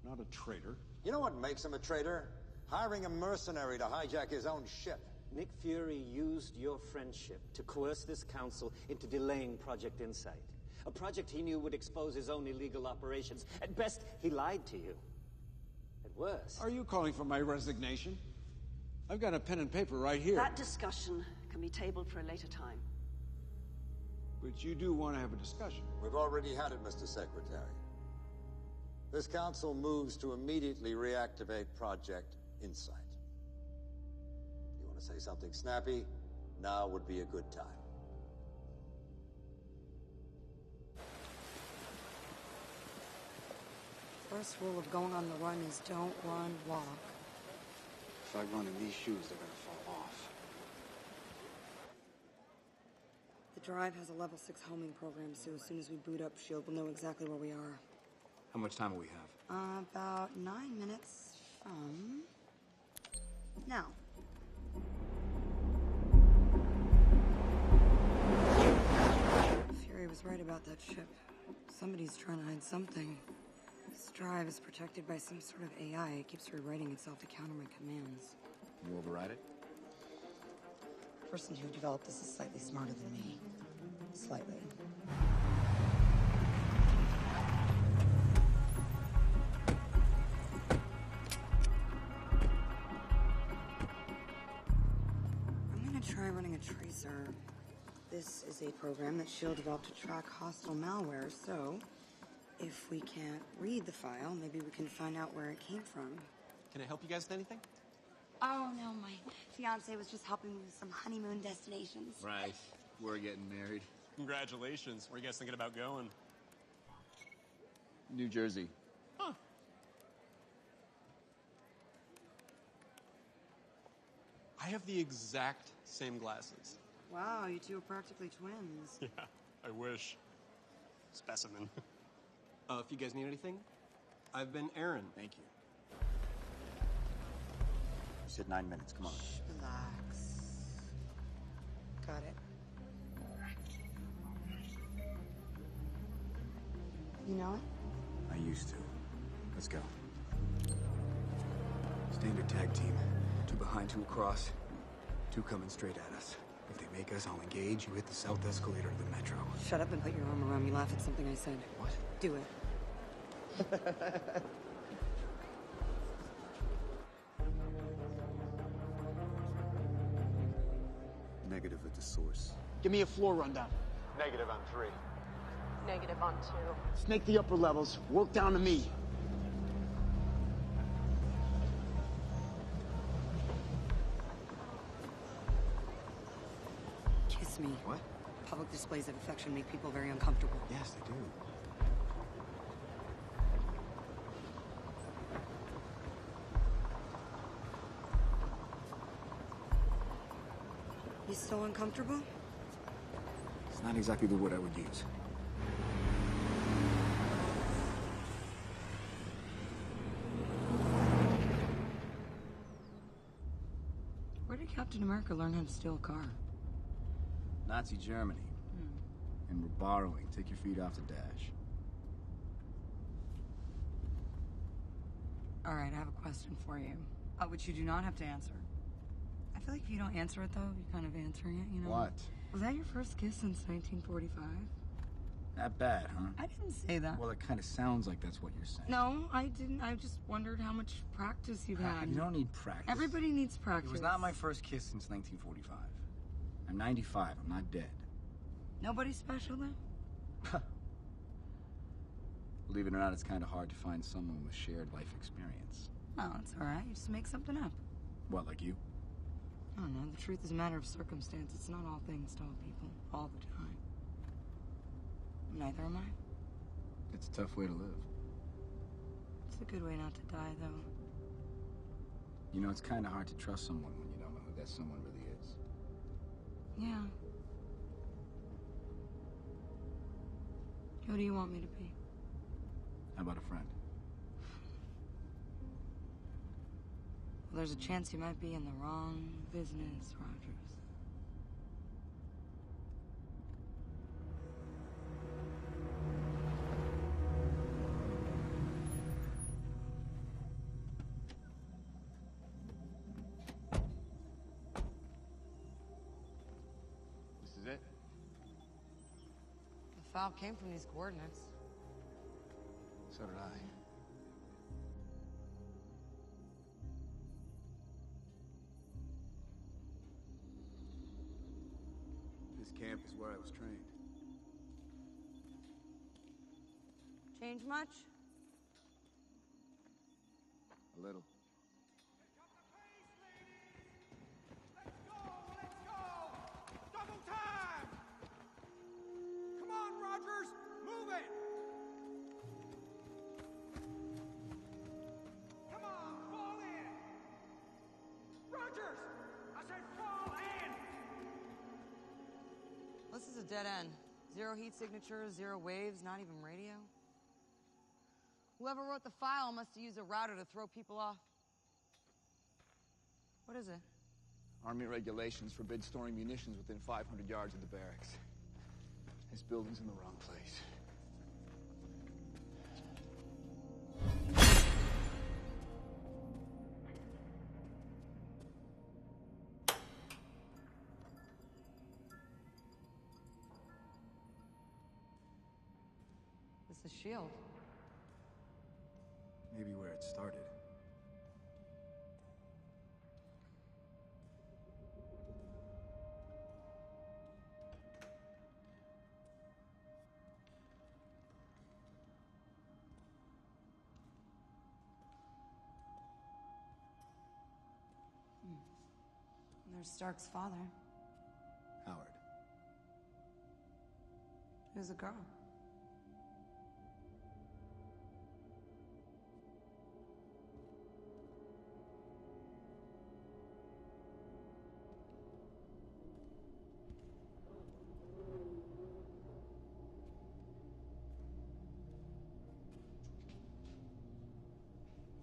not a traitor. You know what makes him a traitor? Hiring a mercenary to hijack his own ship. Nick Fury used your friendship to coerce this council into delaying Project Insight. A project he knew would expose his own illegal operations. At best, he lied to you. At worst... Are you calling for my resignation? I've got a pen and paper right here. That discussion can be tabled for a later time. But you do want to have a discussion. We've already had it, Mr. Secretary. This council moves to immediately reactivate Project Insight. You want to say something snappy? Now would be a good time. First rule of going on the run is don't run, walk. If I run in these shoes, they're gonna fall off. The drive has a level 6 homing program, so as soon as we boot up S.H.I.E.L.D., we'll know exactly where we are. How much time will we have? About 9 minutes from now. Fury was right about that ship. Somebody's trying to hide something. This drive is protected by some sort of AI. It keeps rewriting itself to counter my commands. You override it? The person who developed this is slightly smarter than me. Slightly. I'm gonna try running a tracer. This is a program that S.H.I.E.L.D. developed to track hostile malware, so if we can't read the file, maybe we can find out where it came from. Can I help you guys with anything? Oh, no, my fiance was just helping me with some honeymoon destinations. Right. We're getting married. Congratulations. Where are you guys thinking about going? New Jersey. Huh. I have the exact same glasses. Wow, you two are practically twins. Yeah, I wish. Specimen. If you guys need anything, I've been Aaron. Thank you. You said 9 minutes. Come on. Shh, relax. Got it. You know it? I used to. Let's go. Standard tag team. 2 behind, 2 across. 2 coming straight at us. If they make us, I'll engage. You hit the south escalator to the metro. Shut up and put your arm around me. Laugh at something I said. What? Do it. Negative at the source. Give me a floor rundown. Negative on 3. Negative on 2. Snake the upper levels. Work down to me. Kiss me. What? Public displays of affection make people very uncomfortable. Yes, they do. You still uncomfortable? It's not exactly the word I would use. Where did Captain America learn how to steal a car? Nazi Germany. And we're borrowing. Take your feet off the dash. All right, I have a question for you, which you do not have to answer. I feel like if you don't answer it, though, you're kind of answering it, you know? What? Was that your first kiss since 1945? That bad, huh? I didn't say that. Well, it kind of sounds like that's what you're saying. No, I didn't. I just wondered how much practice you've had. You don't need practice. Everybody needs practice. It was not my first kiss since 1945. I'm 95. I'm not dead. Nobody special, then? Believe it or not, it's kind of hard to find someone with shared life experience. Oh, it's all right. You just make something up. What, like you? I don't know. The truth is a matter of circumstance. It's not all things to all people, all the time. Neither am I. It's a tough way to live. It's a good way not to die, though. You know, it's kind of hard to trust someone when you don't know who that someone really is. Yeah. Who do you want me to be? How about a friend? Well, there's a chance you might be in the wrong business, Rogers. This is it? The file came from these coordinates. So did I. This camp is where I was trained. Change much? A little. Double time! Come on, Rogers! Move it! Come on, fall in! Rogers! I said fall in! This is a dead end. 0 heat signatures, 0 waves, not even radio. Whoever wrote the file must have used a router to throw people off. What is it? Army regulations forbid storing munitions within 500 yards of the barracks. This building's in the wrong place. This is S.H.I.E.L.D. Maybe where it started. And there's Stark's father. Howard. Who's the girl?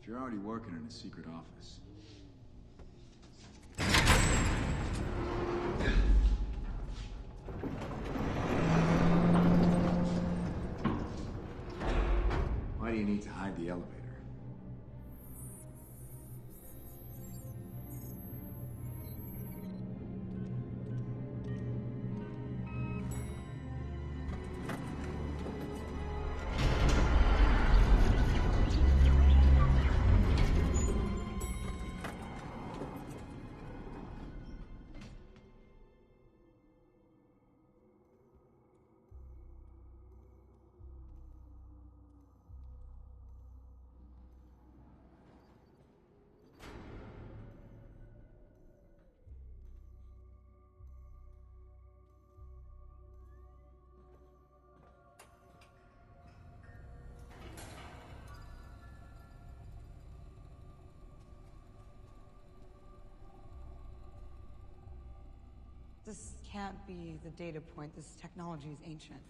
If you're already working in a secret office, the elevator. This can't be the data point. This technology is ancient.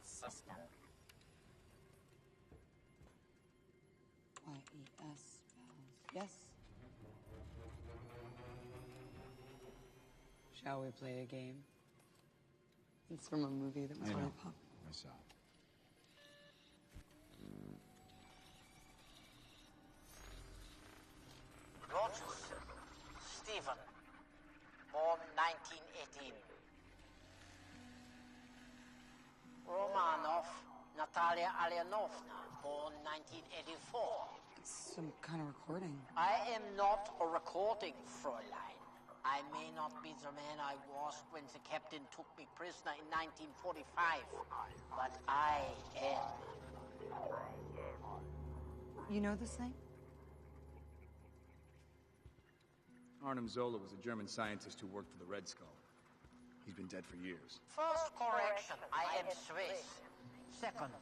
System. IES spells yes. Shall we play a game? It's from a movie that was really popular. I saw. Rogers, Stephen, born 1918. Romanov, Natalia Alyanovna, born 1984. It's some kind of recording. I am not a recording, Fräulein. I may not be the man I was when the captain took me prisoner in 1945, but I am. You know this thing? Arnim Zola was a German scientist who worked for the Red Skull. He's been dead for years. First correction, I am Swiss. Second,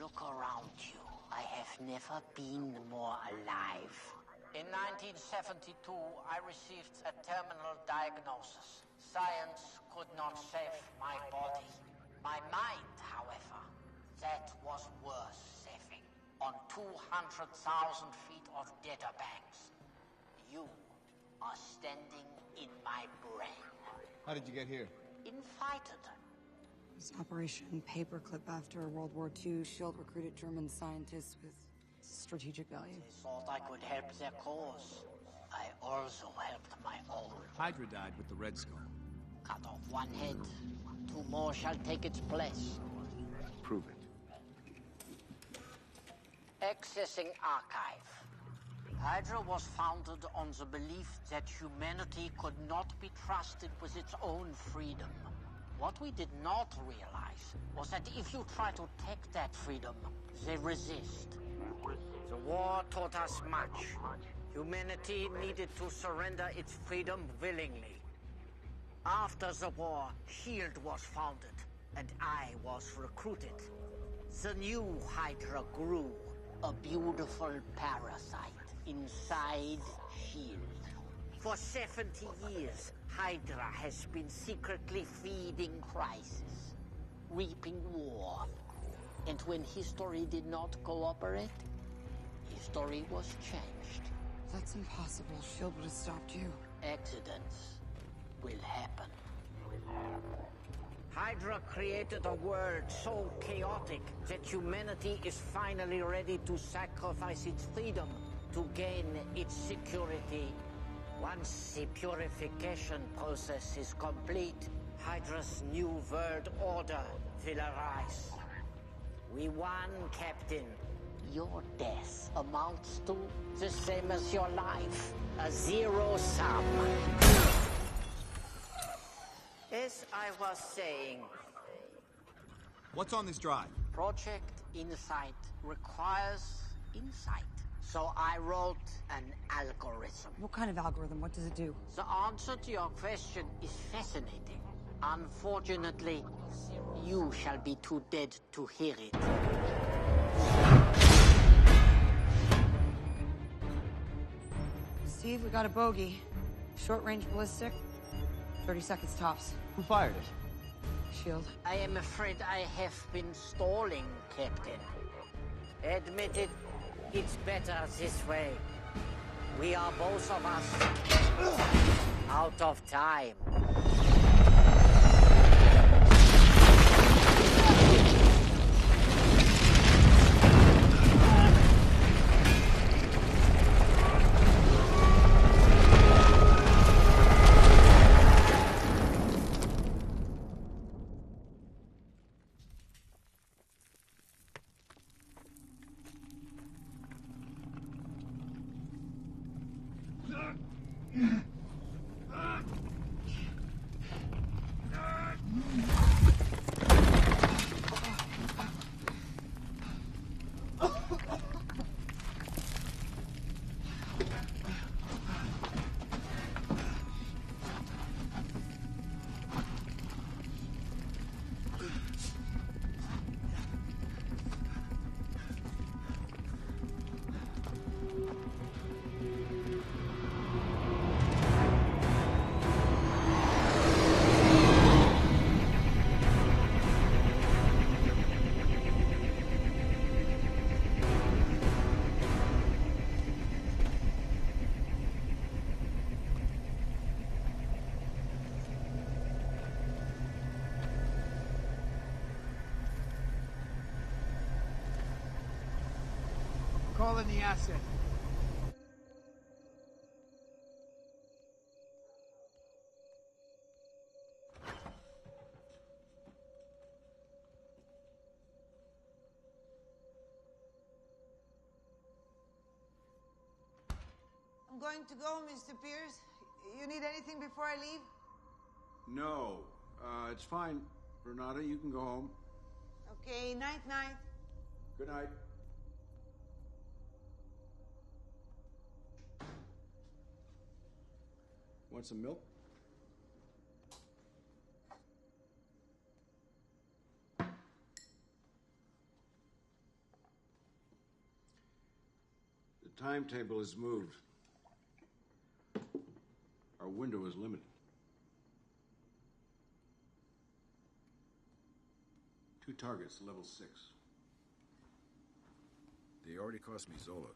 look around you. I have never been more alive. In 1972, I received a terminal diagnosis. Science could not save my body. My mind, however, that was worth saving. On 200,000 feet of data banks, you are standing in my brain. How did you get here? Invited. It was Operation Paperclip after World War II. SHIELD recruited German scientists with strategic value. They thought I could help their cause. I also helped my own. Hydra died with the Red Skull. Cut off one head. Two more shall take its place. Prove it. Accessing archive. Hydra was founded on the belief that humanity could not be trusted with its own freedom. What we did not realize was that if you try to take that freedom, they resist. The war taught us much. Humanity needed to surrender its freedom willingly. After the war, SHIELD was founded, and I was recruited. The new Hydra grew, a beautiful parasite inside SHIELD. For 70 years, Hydra has been secretly feeding crisis, reaping war. And when history did not cooperate, history was changed. That's impossible. SHIELD would have stopped you. Accidents will happen. Hydra created a world so chaotic that humanity is finally ready to sacrifice its freedom to gain its security. Once the purification process is complete, Hydra's new world order will arise. We won, Captain. Your death amounts to the same as your life. A zero sum. As I was saying... What's on this drive? Project Insight requires insight. So I wrote an algorithm. What kind of algorithm? What does it do? The answer to your question is fascinating. Unfortunately, you shall be too dead to hear it. Steve, we got a bogey. Short-range ballistic, 30 seconds tops. Who fired it? Shield. I am afraid I have been stalling, Captain. Admit it, it's better this way. We are both of us out of time. Calling the asset. I'm going to go, Mr. Pierce. You need anything before I leave? No. It's fine. Renata, you can go home. Okay, night-night. Good night. Want some milk? The timetable is moved. Our window is limited. 2 targets, level 6. They already cost me Zola.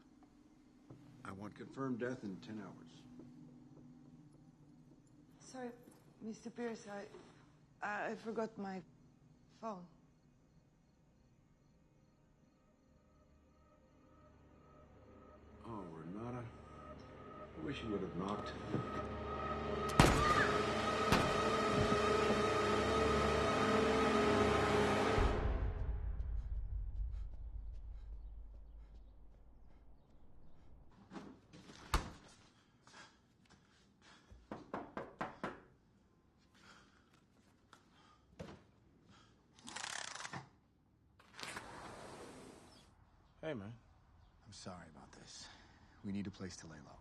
I want confirmed death in 10 hours. Sorry, Mr. Pierce, I forgot my phone. Oh, Renata. I wish you would have knocked. Hey, man. I'm sorry about this. We need a place to lay low.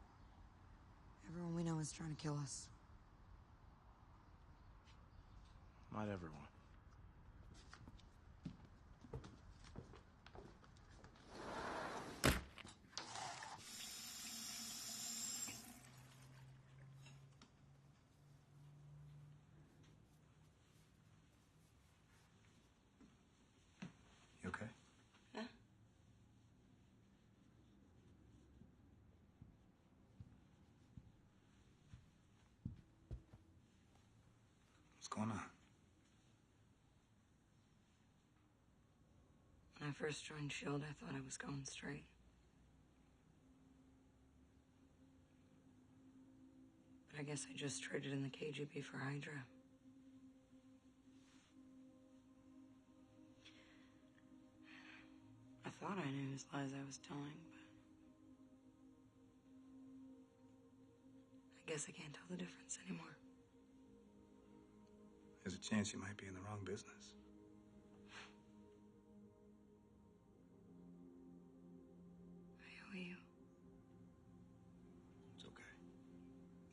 Everyone we know is trying to kill us. Not everyone. You okay? Huh? What's going on? When I first joined S.H.I.E.L.D., I thought I was going straight. But I guess I just traded in the KGB for Hydra. I thought I knew whose lies I was telling, but I guess I can't tell the difference anymore. There's a chance you might be in the wrong business. I owe you. It's okay.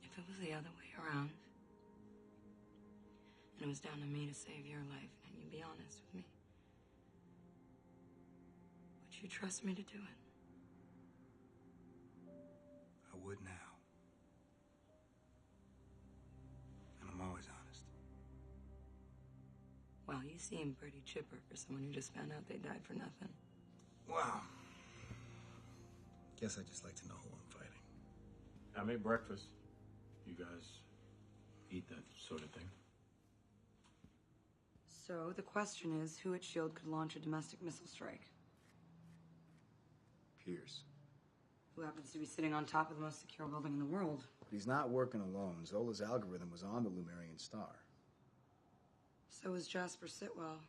If it was the other way around, and it was down to me to save your life, and you'd be honest with me, would you trust me to do it? I would now. Well, you seem pretty chipper for someone who just found out they died for nothing. Wow. Guess I just like to know who I'm fighting. I made breakfast. You guys eat that sort of thing? So the question is, who at S.H.I.E.L.D. could launch a domestic missile strike? Pierce. Who happens to be sitting on top of the most secure building in the world? But he's not working alone. Zola's algorithm was on the Lumerian Star. So is Jasper Sitwell.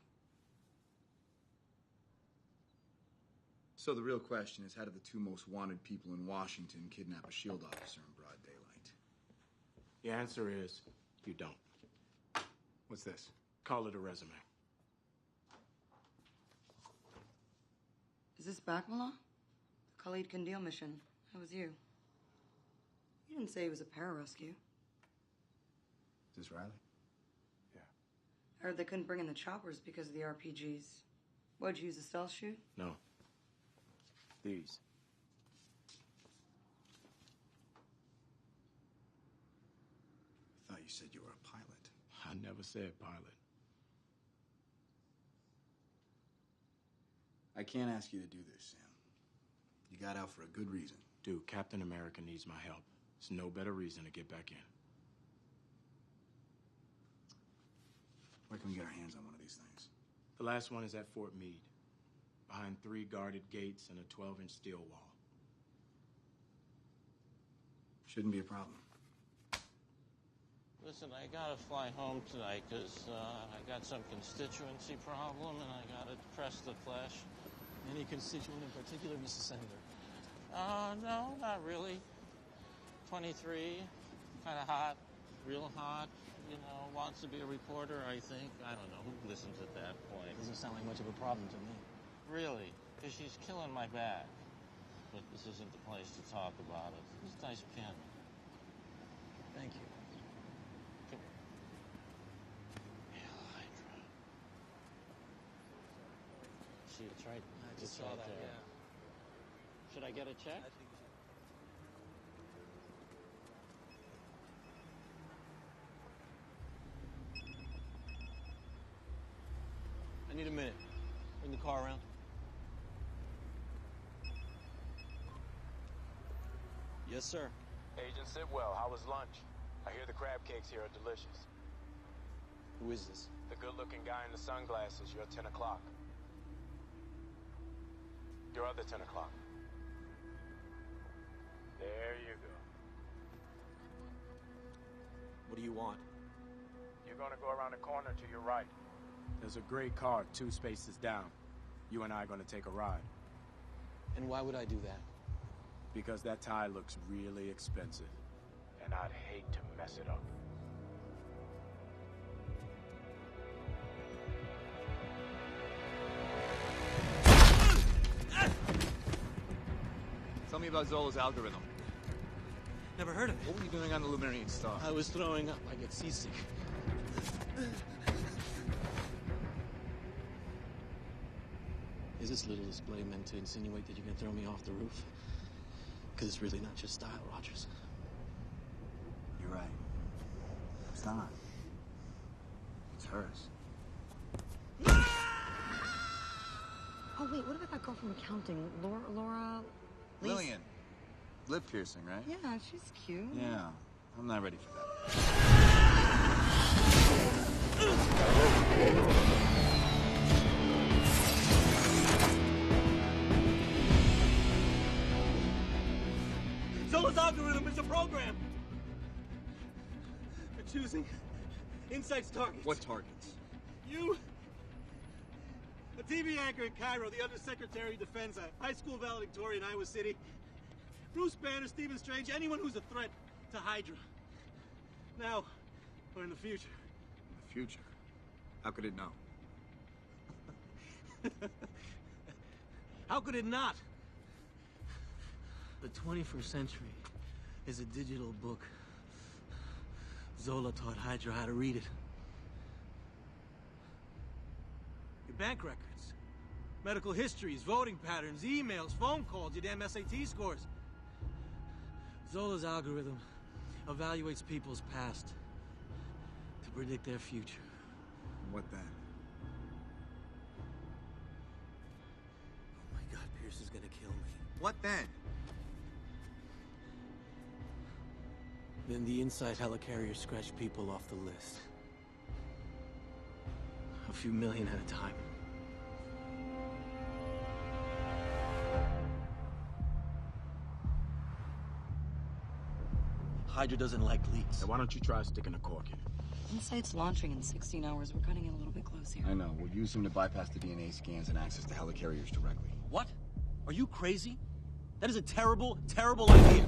So the real question is, how did the two most wanted people in Washington kidnap a S.H.I.E.L.D. officer in broad daylight? The answer is, you don't. What's this? Call it a resume. Is this Bakmallah? The Khalid Kandil mission. That was you. You didn't say he was a pararescue. Is this Riley? I heard they couldn't bring in the choppers because of the RPGs. What'd you use, a stealth shoot? No. These. I thought you said you were a pilot. I never said pilot. I can't ask you to do this, Sam. You got out for a good reason. Dude, Captain America needs my help. There's no better reason to get back in. Where can we get our hands on one of these things? The last one is at Fort Meade, behind 3 guarded gates and a 12-inch steel wall. Shouldn't be a problem. Listen, I gotta fly home tonight because I got some constituency problem and I gotta press the flesh. Any constituent in particular, Mr. Senator? No, not really. 23, kind of hot, real hot. You know, wants to be a reporter, I think. I don't know who listens at that point. Doesn't sound like much of a problem to me. Really? Because she's killing my back. But this isn't the place to talk about it. It's a nice pin. Thank you. See, it's right. I just It's saw right that, there. yeah. Should I get a check? I think I need a minute. Bring the car around. Yes, sir. Agent Sitwell, how was lunch? I hear the crab cakes here are delicious. Who is this? The good-looking guy in the sunglasses, you're 10 o'clock. Your other 10 o'clock. There you go. What do you want? You're gonna go around the corner to your right. There's a gray car 2 spaces down. You and I are gonna take a ride. And why would I do that? Because that tie looks really expensive. And I'd hate to mess it up. Tell me about Zola's algorithm. Never heard of it. What were you doing on the Lumerian Star? I was throwing up. I get seasick. Is this little display meant to insinuate that you can throw me off the roof? Because it's really not your style, Rogers. You're right. It's not. It's hers. Oh, wait, what about that girl from accounting? Laura... Lillian. Lip piercing, right? Yeah, she's cute. Yeah. I'm not ready for that. Zola's algorithm is a program for choosing Insight's targets. What targets? You, a TV anchor in Cairo, the Undersecretary of Defense, a high school valedictorian in Iowa City, Bruce Banner, Stephen Strange, anyone who's a threat to Hydra. Now, or in the future. In the future? How could it know? How could it not? The 21st century is a digital book. Zola taught Hydra how to read it. Your bank records, medical histories, voting patterns, emails, phone calls, your damn SAT scores. Zola's algorithm evaluates people's past to predict their future. What then? Pierce is gonna kill me. What then? Then the inside helicarrier scratch people off the list. A few million at a time. Hydra doesn't like leaks. Now why don't you try sticking a cork in it? Insight's launching in 16 hours. We're cutting it a little bit close here. I know. We'll use him to bypass the DNA scans and access the helicarriers directly. What? Are you crazy? That is a terrible, terrible idea.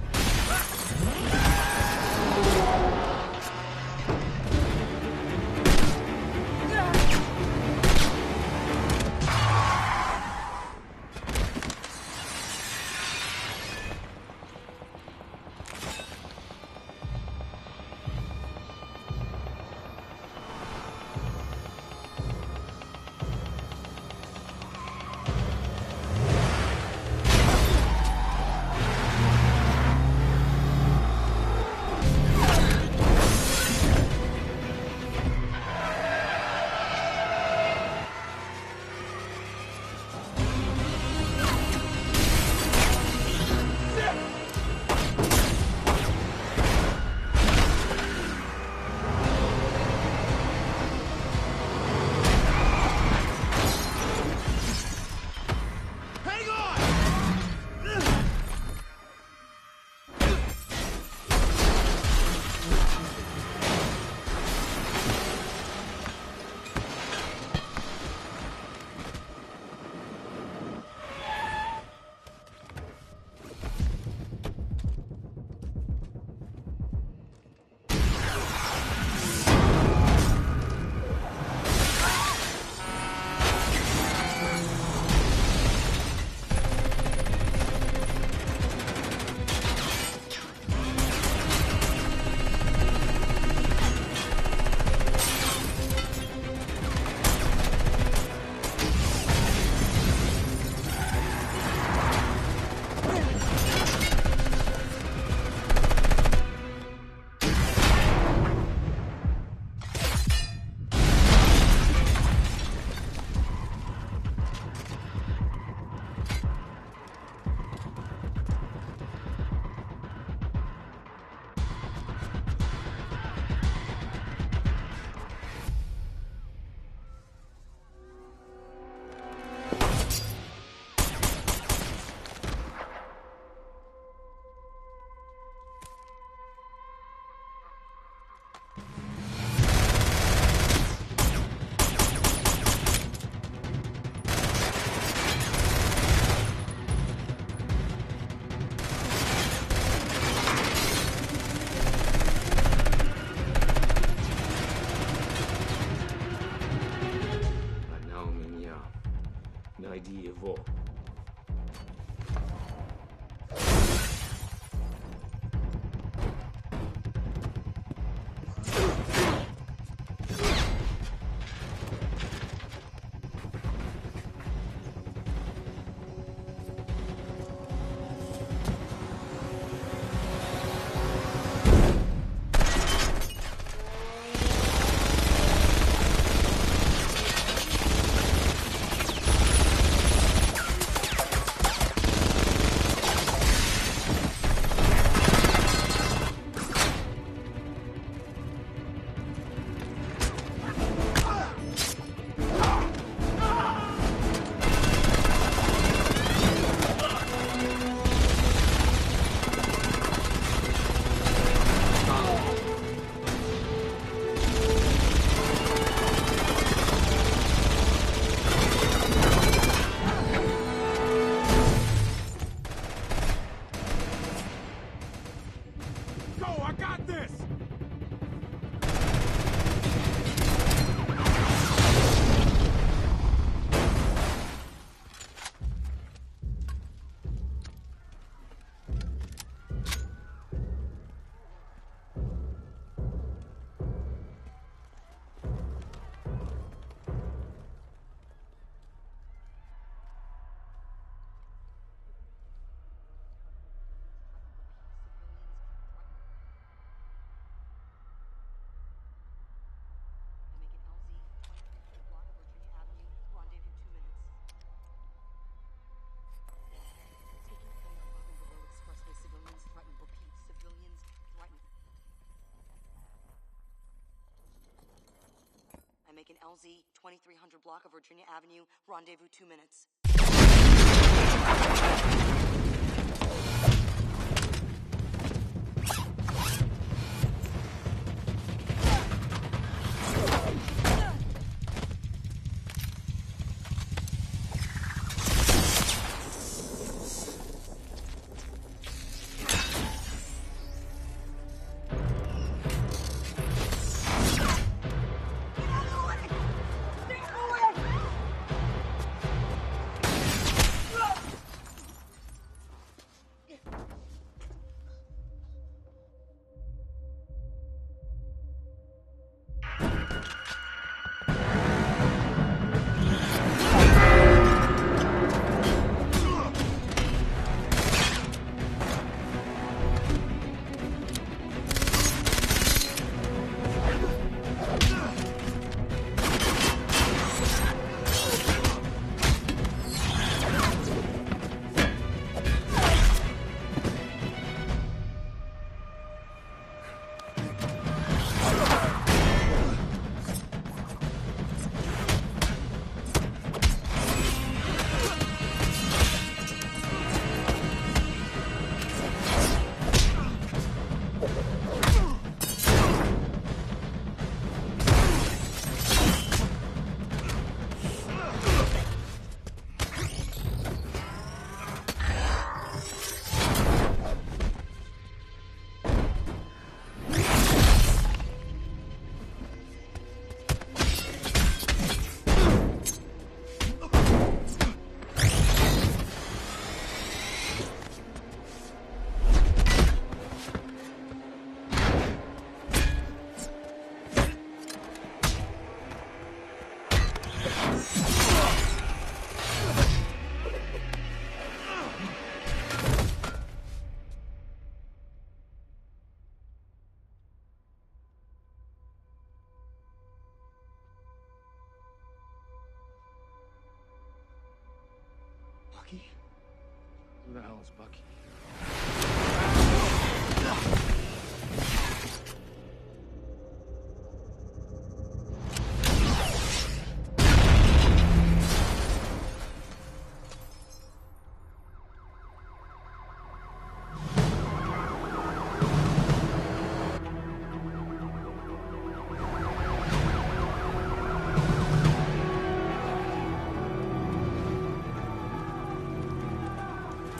LZ, 2300 block of Virginia Avenue. Rendezvous 2 minutes. Bucky? Who the hell is Bucky?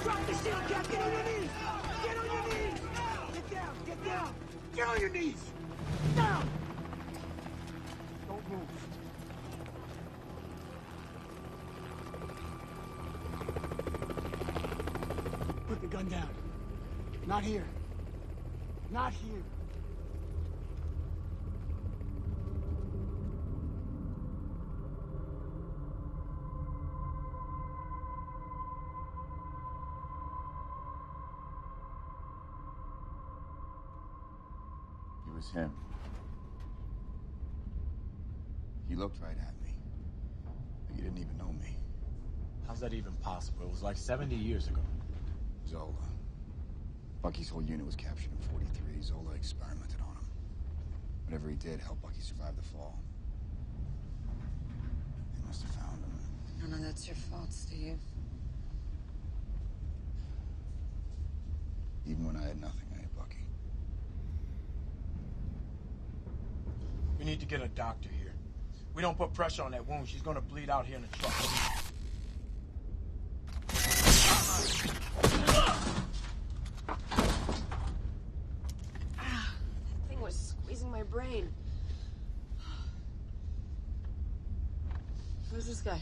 Drop the shield, Cap! Get on your knees! Get on your knees! Get down! Get down! Get on your knees! Down! Don't move. Put the gun down. Not here. Not here. It was him. He looked right at me. Like he didn't even know me. How's that even possible? It was like 70 years ago. Zola. Bucky's whole unit was captured in 43. Zola experimented on him. Whatever he did helped Bucky survive the fall. They must have found him. None of that's your fault, Steve. Even when I had nothing, I had Bucky. We need to get a doctor here. We don't put pressure on that wound, she's gonna bleed out here in the truck. That thing was squeezing my brain. Who's this guy?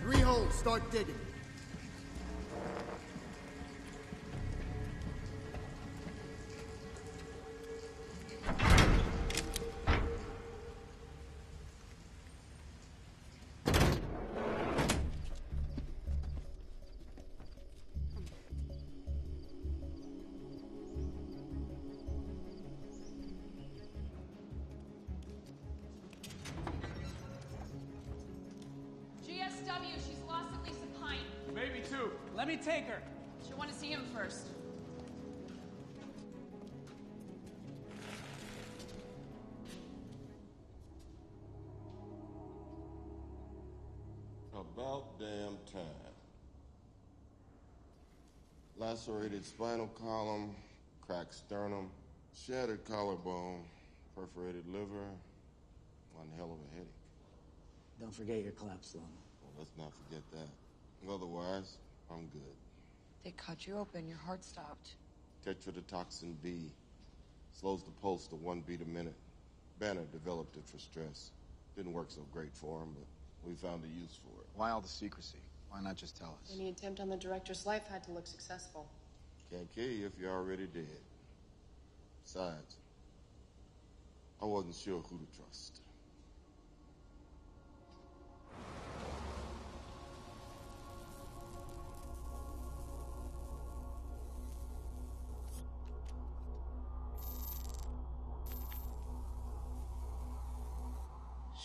Three holes. Start digging. GS USW. She's lost at least a pint. Maybe two. Let me take her. She'll want to see him first. About damn time. Lacerated spinal column, cracked sternum, shattered collarbone, perforated liver, one hell of a headache. Don't forget your collapsed lung. Well, let's not forget that. Otherwise, I'm good. They cut you open, your heart stopped. Tetrodotoxin B slows the pulse to 1 beat a minute. Banner developed it for stress. Didn't work so great for him, but we found a use for it. Why all the secrecy? Why not just tell us? Any attempt on the director's life had to look successful. Can't kill you if you're already dead. Besides, I wasn't sure who to trust.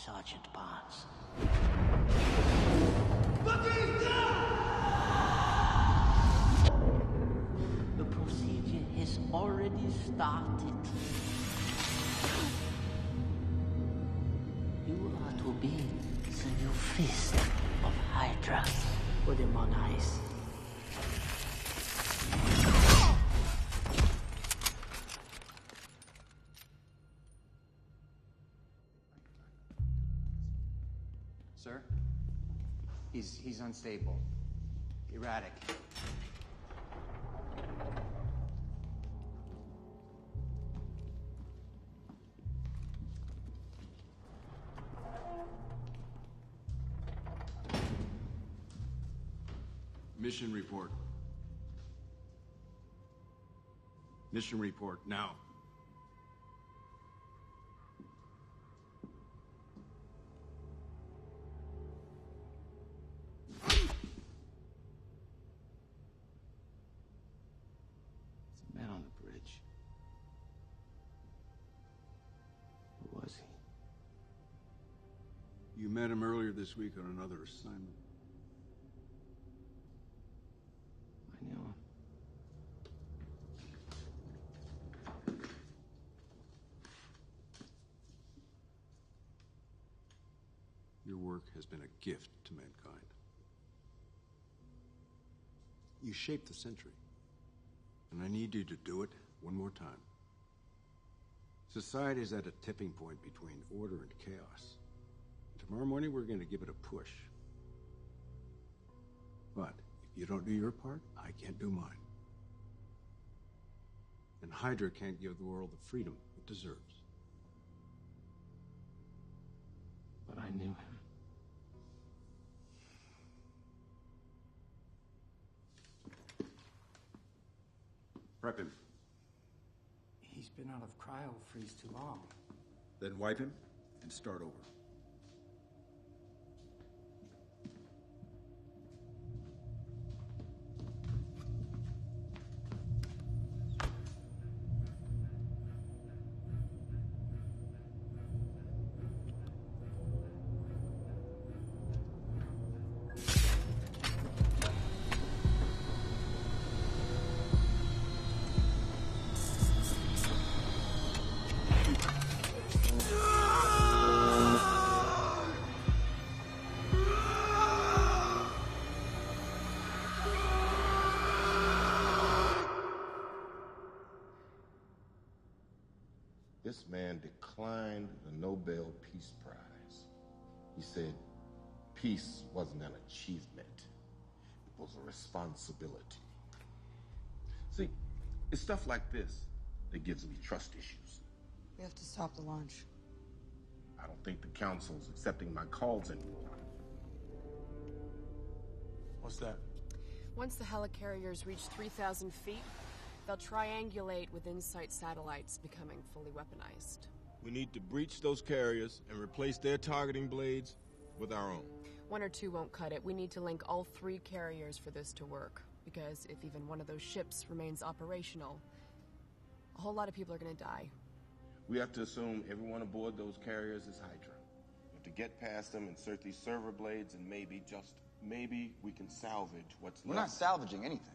Sergeant Barnes. The procedure has already started. You are to be the new fist of Hydra. Put him on ice. Sir? He's unstable. Erratic. Mission report. Mission report, now. Man on the bridge. Who was he? You met him earlier this week on another assignment. I knew him. Your work has been a gift to mankind. You shaped the century. And I need you to do it one more time. Society is at a tipping point between order and chaos. Tomorrow morning, we're going to give it a push. But if you don't do your part, I can't do mine. And Hydra can't give the world the freedom it deserves. But I knew him. Prep him. He's been out of cryo freeze too long. Then wipe him and start over. This man declined the Nobel Peace Prize. He said peace wasn't an achievement. It was a responsibility. See, it's stuff like this that gives me trust issues. We have to stop the launch. I don't think the council's accepting my calls anymore. What's that? Once the helicarriers reach 3,000 feet, they'll triangulate with InSight satellites, becoming fully weaponized. We need to breach those carriers and replace their targeting blades with our own. 1 or 2 won't cut it. We need to link all 3 carriers for this to work. Because if even one of those ships remains operational, a whole lot of people are gonna die. We have to assume everyone aboard those carriers is Hydra. But to get past them, insert these server blades, and maybe, just maybe, we can salvage what's We're left. not salvaging anything.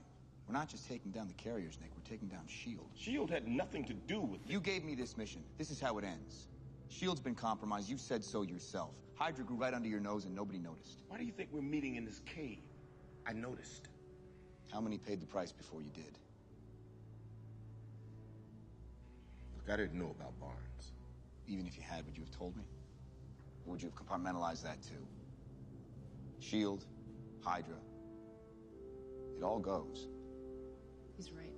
We're not just taking down the carriers, Nick. We're taking down S.H.I.E.L.D. S.H.I.E.L.D. had nothing to do with it. You gave me this mission. This is how it ends. S.H.I.E.L.D.'s been compromised. You said so yourself. Hydra grew right under your nose and nobody noticed. Why do you think we're meeting in this cave? I noticed. How many paid the price before you did? Look, I didn't know about Barnes. Even if you had, would you have told me? Or would you have compartmentalized that too? S.H.I.E.L.D., Hydra. It all goes. He's right.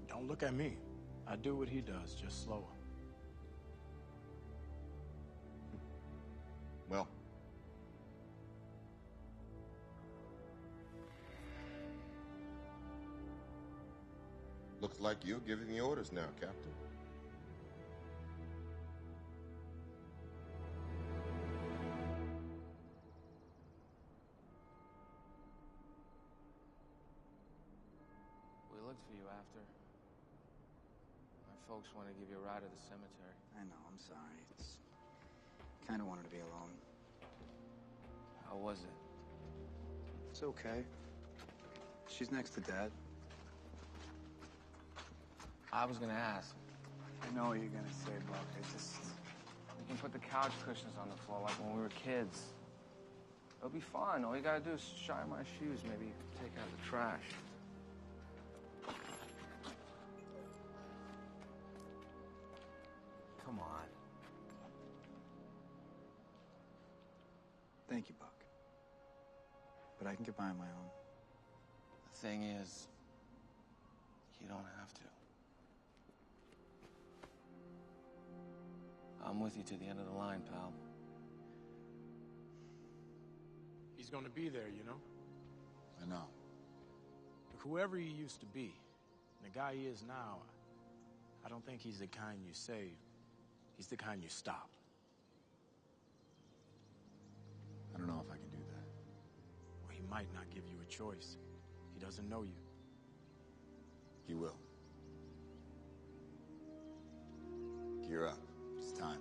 Don't look at me. I do what he does, just slower. Well. Looks like you're giving the orders now, Captain. We looked for you after. My folks want to give you a ride to the cemetery. I know, I'm sorry. It's... kind of wanted to be alone. How was it? It's okay. She's next to Dad. I was gonna ask. I know what you're gonna say, Buck. I just... We can put the couch cushions on the floor like when we were kids. It'll be fun. All you gotta do is shine my shoes. Maybe you can take out the trash. Come on. Thank you, Buck. But I can get by on my own. The thing is, you don't have to. I'm with you to the end of the line, pal. He's gonna be there, you know? I know. Look, whoever he used to be, and the guy he is now, I don't think he's the kind you save. He's the kind you stop. I don't know if I can do that. Well, he might not give you a choice. He doesn't know you. He will. Gear up. It's time.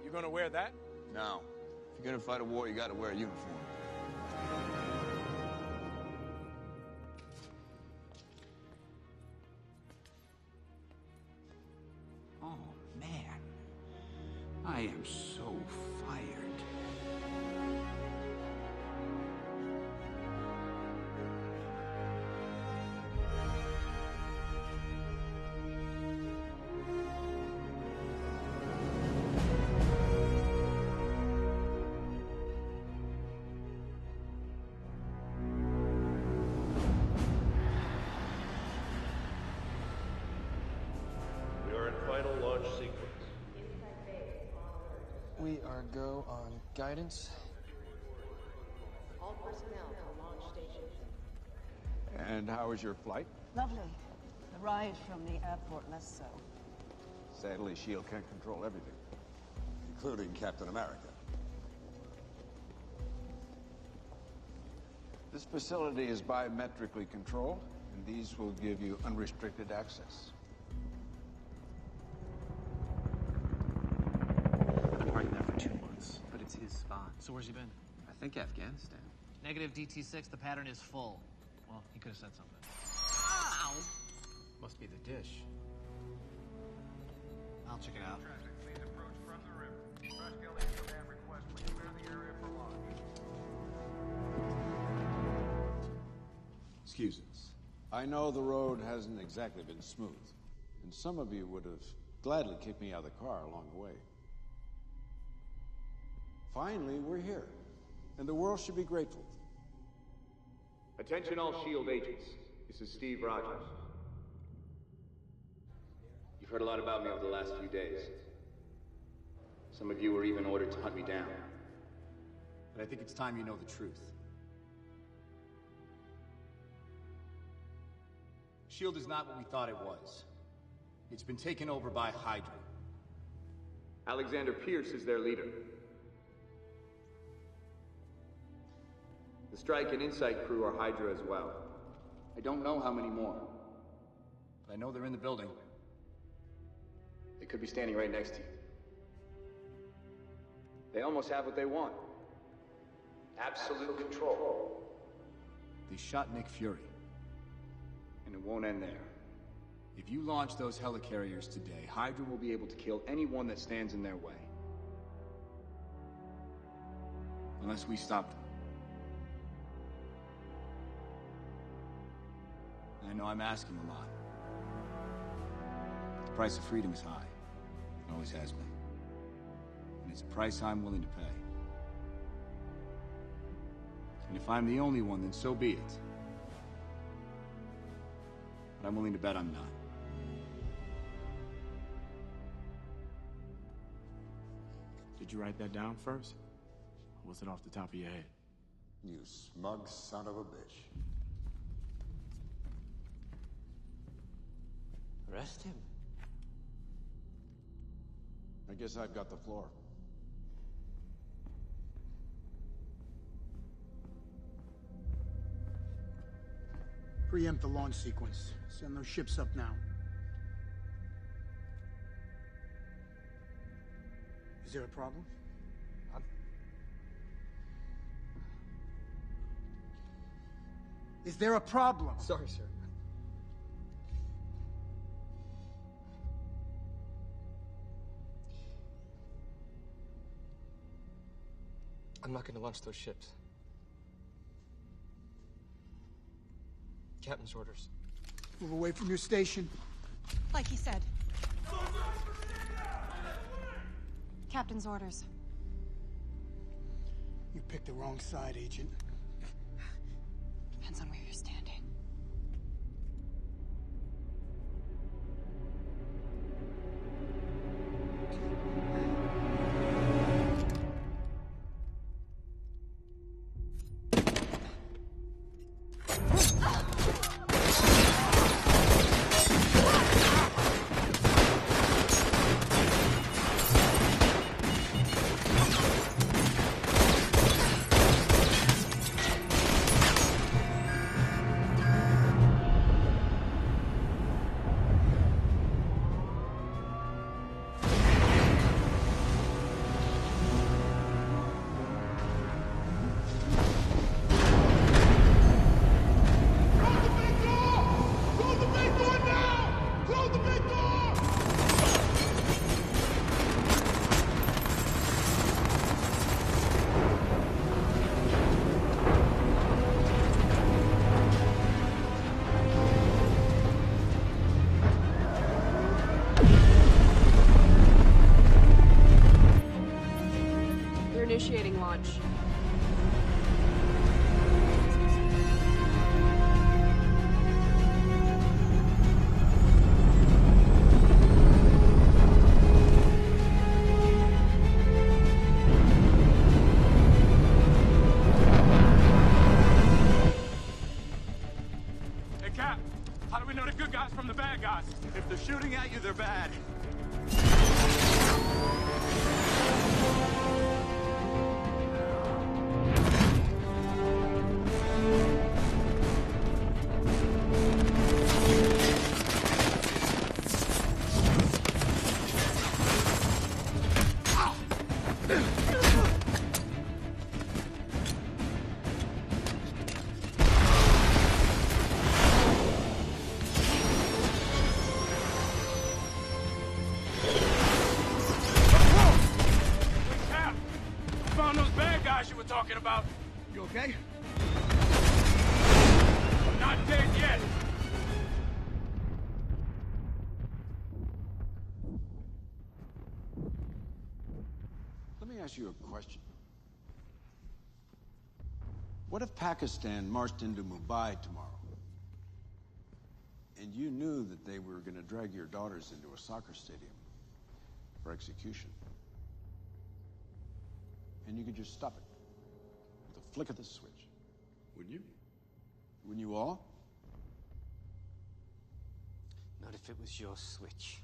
You gonna wear that? No. If you're gonna fight a war, you gotta wear a uniform. Oh, man. I am so fired. We are in final launch sequence. We are go on guidance. All personnel to launch station. And how was your flight? Lovely. The ride from the airport, less so. Sadly, S.H.I.E.L.D. can't control everything. Including Captain America. This facility is biometrically controlled, and these will give you unrestricted access. I've been hiding there for 2 months, but it's his spot. So where's he been? I think Afghanistan. Negative DT6, the pattern is full. Well, he could have said something. Ow! Must be the dish. I'll check it out. Please approach from the river. Rush Kelly, command request. Please clear the area for launch. Excuse us. I know the road hasn't exactly been smooth, and some of you would have gladly kicked me out of the car along the way. Finally, we're here, and the world should be grateful. Attention all S.H.I.E.L.D. agents. This is Steve Rogers. You've heard a lot about me over the last few days. Some of you were even ordered to hunt me down. But I think it's time you know the truth. S.H.I.E.L.D. is not what we thought it was. It's been taken over by Hydra. Alexander Pierce is their leader. The Strike and Insight crew are Hydra as well. I don't know how many more. But I know they're in the building. They could be standing right next to you. They almost have what they want. Absolute control. They shot Nick Fury. And it won't end there. If you launch those helicarriers today, Hydra will be able to kill anyone that stands in their way. unless we stop them. I know I'm asking a lot. The price of freedom is high. It always has been. And it's a price I'm willing to pay. And if I'm the only one, then so be it. But I'm willing to bet I'm not. Did you write that down first? Or was it off the top of your head? You smug son of a bitch. Arrest him. I guess I've got the floor. Preempt the launch sequence. Send those ships up now. Is there a problem? Is there a problem? Sorry, sir. I'm not going to launch those ships. Captain's orders. Move away from your station. Like he said. Captain's orders. You picked the wrong side, Agent. Depends on where you're standing. Initiating launch. Hey, Cap, how do we know the good guys from the bad guys? If they're shooting at you, they're bad. Talking about. You okay? I'm not dead yet. Let me ask you a question. What if Pakistan marched into Mumbai tomorrow, and you knew that they were going to drag your daughters into a soccer stadium for execution, and you could just stop it? Flick of the switch. Wouldn't you? Wouldn't you all? Not if it was your switch.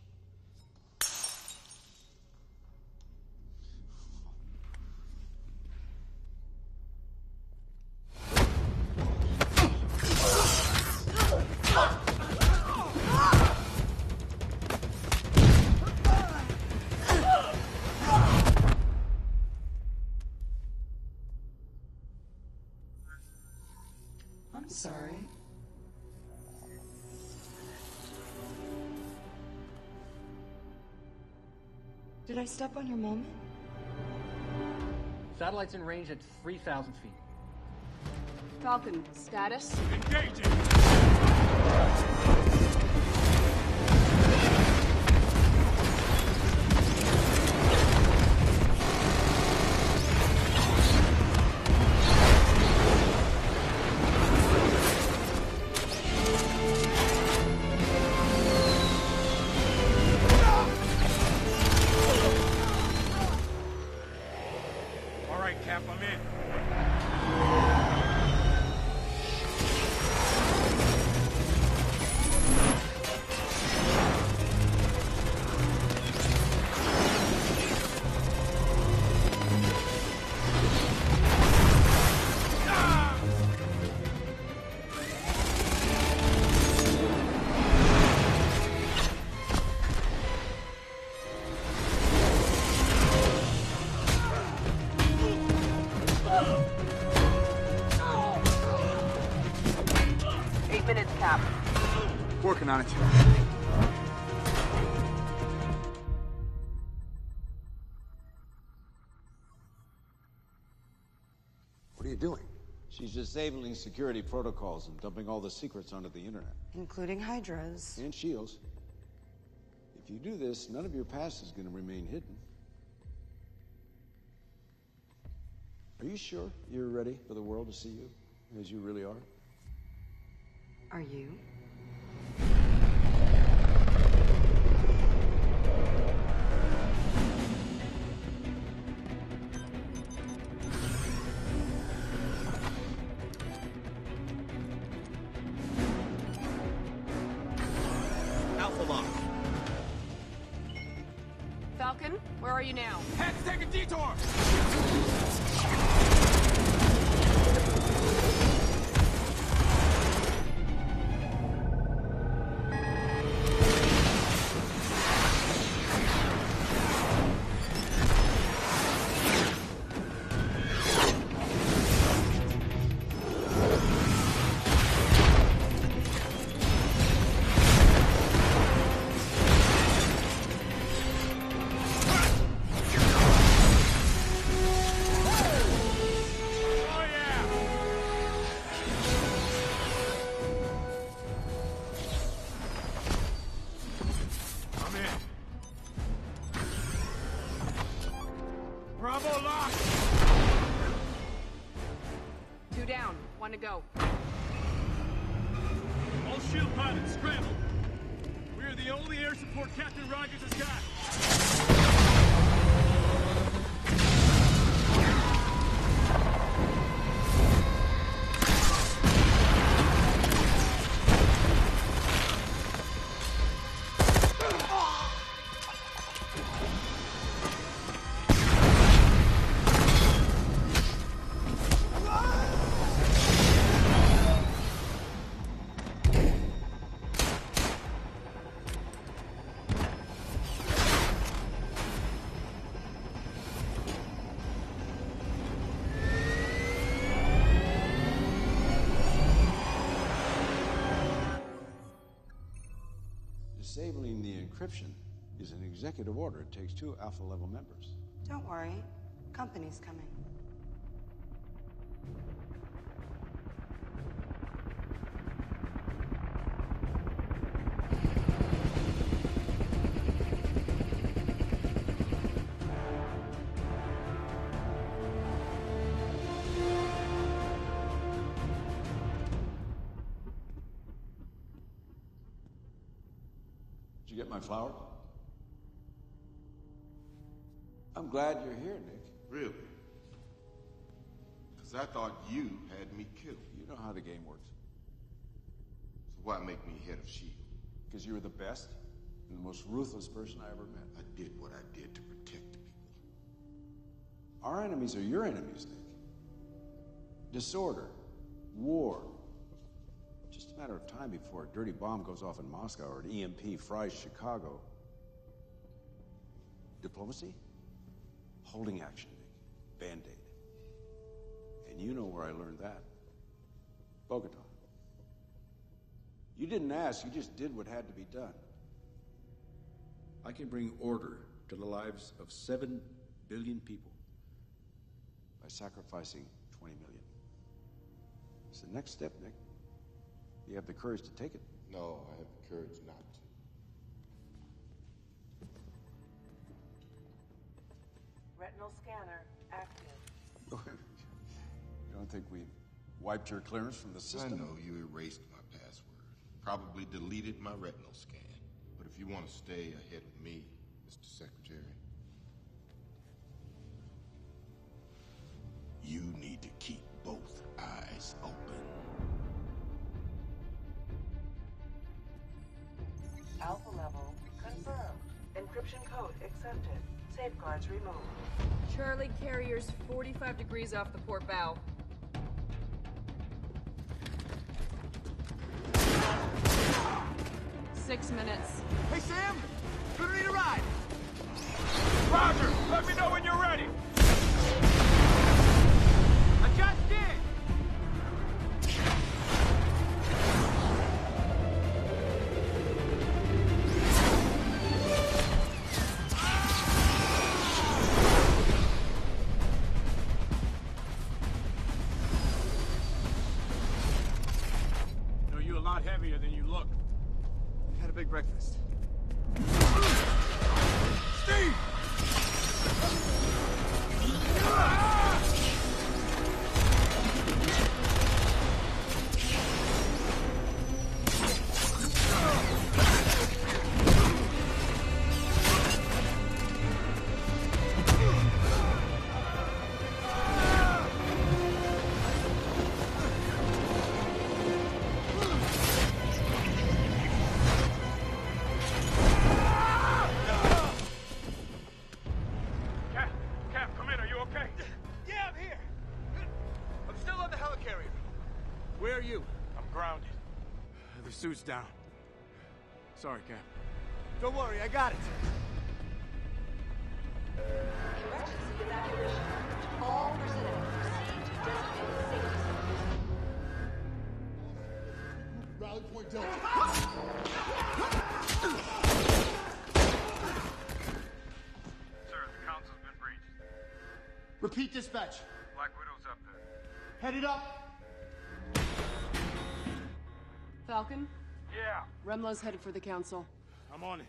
Did I step on your moment? Satellite's in range at 3,000 feet. Falcon, status? Engaging! Working on it. What are you doing? She's disabling security protocols and dumping all the secrets onto the internet. Including Hydra's. And Shields. If you do this, none of your past is going to remain hidden. Are you sure you're ready for the world to see you as you really are? Are you? Alpha lock. Falcon, where are you now? Had to take a detour! Bravo lock! 2 down. 1 to go. All shield pilots, scramble! We are the only air support Captain Rogers has got! Disabling the encryption is an executive order. It takes 2 Alpha-level members. Don't worry. Company's coming. Did you get my flower? I'm glad you're here, Nick. Really? Because I thought you had me killed. You know how the game works. So why make me head of S.H.I.E.L.D.? Because you were the best and the most ruthless person I ever met. I did what I did to protect people. Our enemies are your enemies, Nick. Disorder, war. Just a matter of time before a dirty bomb goes off in Moscow or an EMP fries Chicago. Diplomacy? Holding action, Nick. Band-Aid. And you know where I learned that. Bogota. You didn't ask, you just did what had to be done. I can bring order to the lives of 7 billion people by sacrificing 20 million. It's the next step, Nick. You have the courage to take it. No, I have the courage not to. Retinal scanner active. You don't think we wiped your clearance from the system? I know you erased my password. Probably deleted my retinal scan. But if you want to stay ahead of me, Mr. Secretary, you need to keep both eyes open. Alpha level confirmed. Encryption code accepted. Safeguards removed. Charlie carrier's 45 degrees off the port bow. Six minutes. Hey, Sam! Gonna need a ride! Roger! Let me know when you're ready! I just did! No, you're a lot heavier than you look. Had a big breakfast. Steve! Cap, come in. Are you okay? Yeah, I'm here. I'm still on the helicarrier. Where are you? I'm grounded. The suit's down. Sorry, Cap. Don't worry, I got it. Emergency evacuation. All personnel proceed to designated safety zones. Rally point Delta. Sir, the council's been breached. Repeat dispatch. Black Widow's up there. Headed up. Falcon? Yeah. Remlo's headed for the council. I'm on it.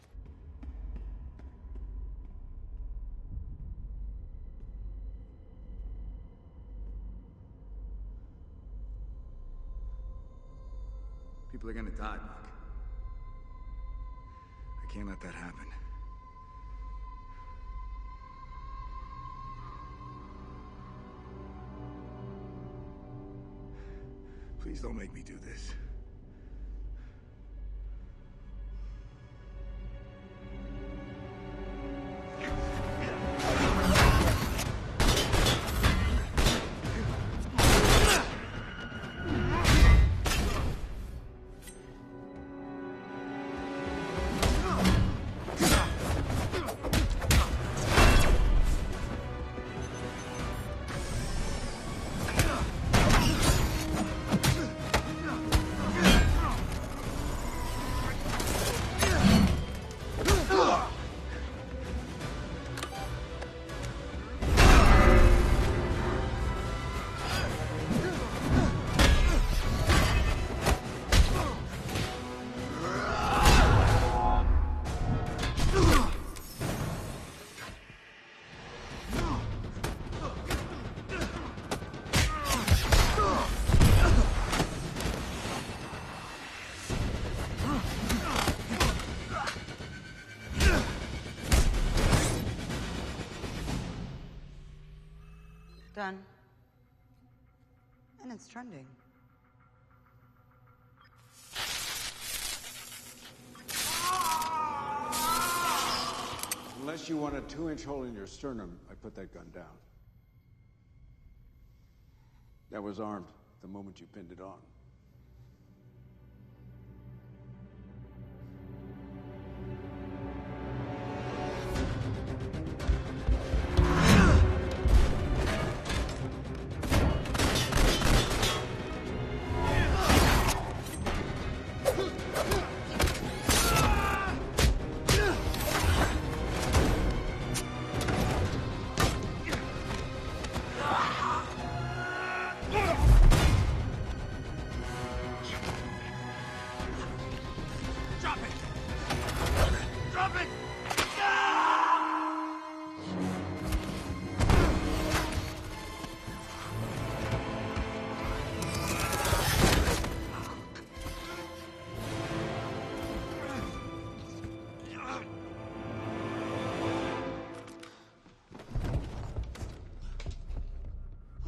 People are gonna die, Buck. I can't let that happen. Please don't make me do this. Done. And it's trending. Unless you want a 2-inch hole in your sternum, I put that gun down. That was armed the moment you pinned it on.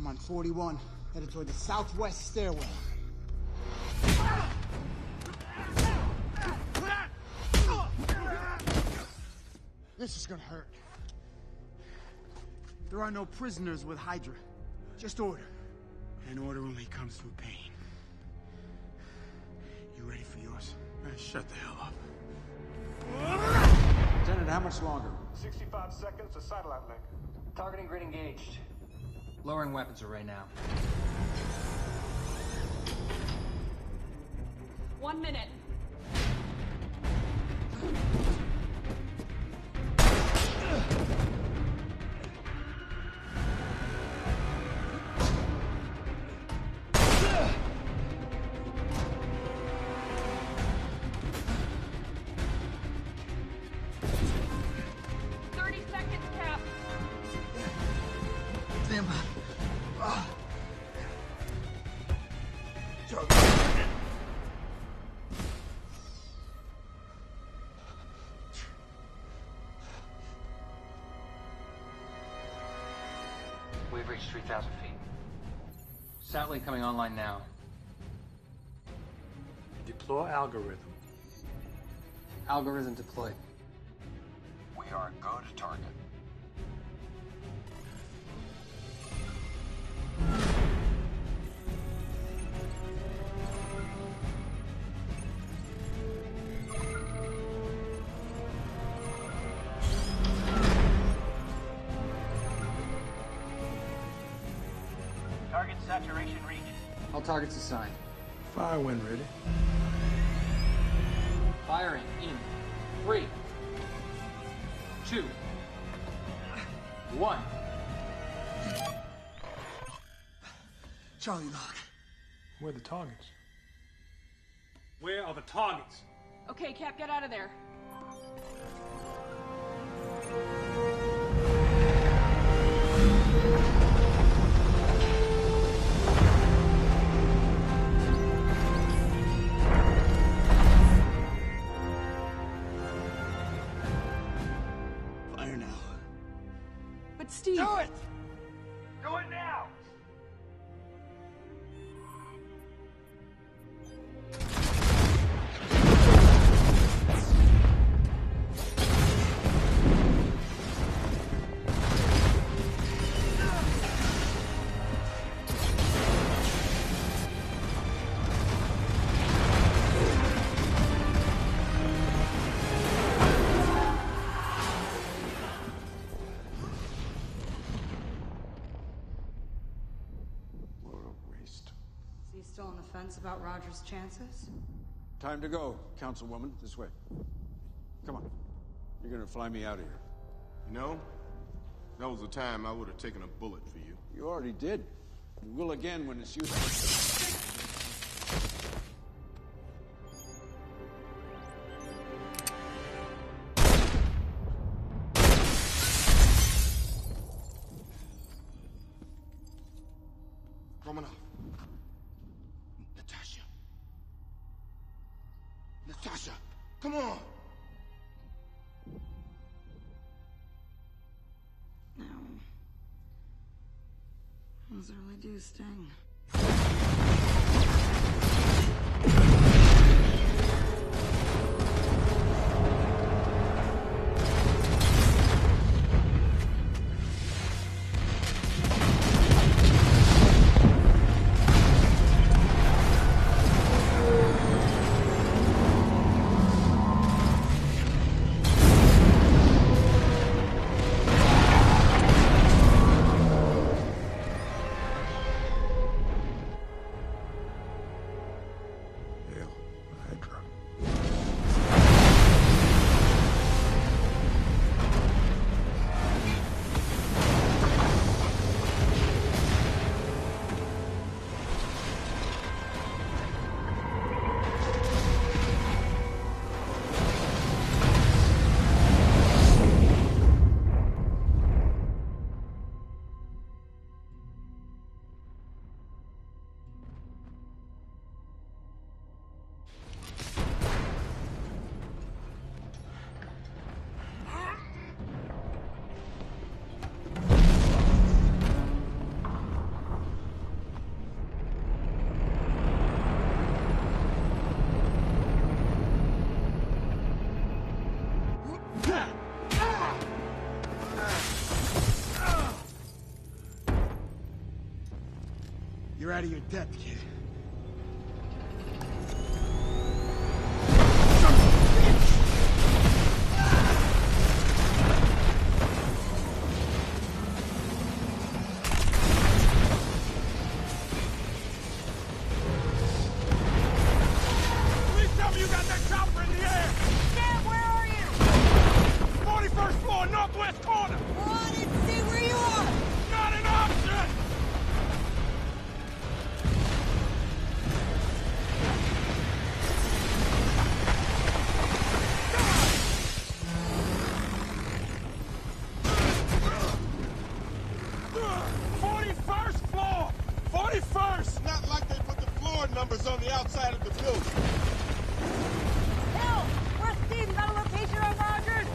I'm on 41, headed toward the southwest stairwell. This is gonna hurt. There are no prisoners with Hydra. Just order. And order only comes through pain. You ready for yours? Shut the hell up. Lieutenant, how much longer? 65 seconds to satellite link. Targeting grid engaged. Lowering weapons array now. 1 minute. We've reached 3,000 feet. Satellite coming online now. Deploy algorithm. Algorithm deployed. We are a good target. Target saturation reached. All targets assigned. Fire when ready. Firing in 3, 2, 1. Charlie Log. Where are the targets? Where are the targets? Okay, Cap, get out of there. Fire now. But Steve... Do it! Do it now! Still on the fence about Roger's chances? Time to go, Councilwoman. This way. Come on. You're gonna fly me out of here. You know, that was the time I would have taken a bullet for you. You already did. You will again when it's useful. Romanov. Natasha, come on! No. Those really do sting. You're out of your depth, kid. Please tell me you got that chopper in the air! Sam, where are you? 41st floor, northwest corner! I didn't see where you are! Not an option! Not like they put the floor numbers on the outside of the building. Help! Where's Steve? You got a location on Rogers?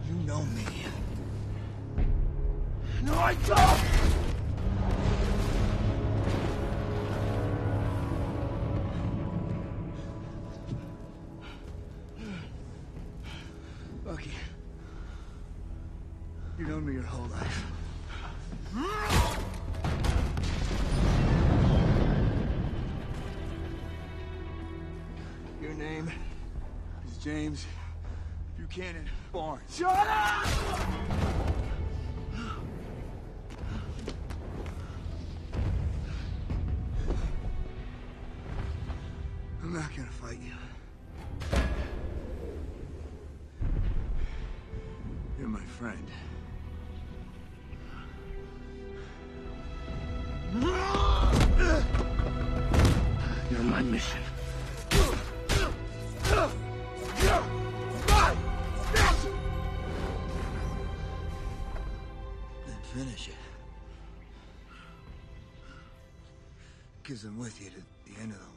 You know me. No, I don't! Bucky, you've known me your whole life. Your name is James Buchanan Barnes. Shut up! I'm not gonna fight you. You're my friend. You're my mission. Then finish it. Because I'm with you to the end of the line.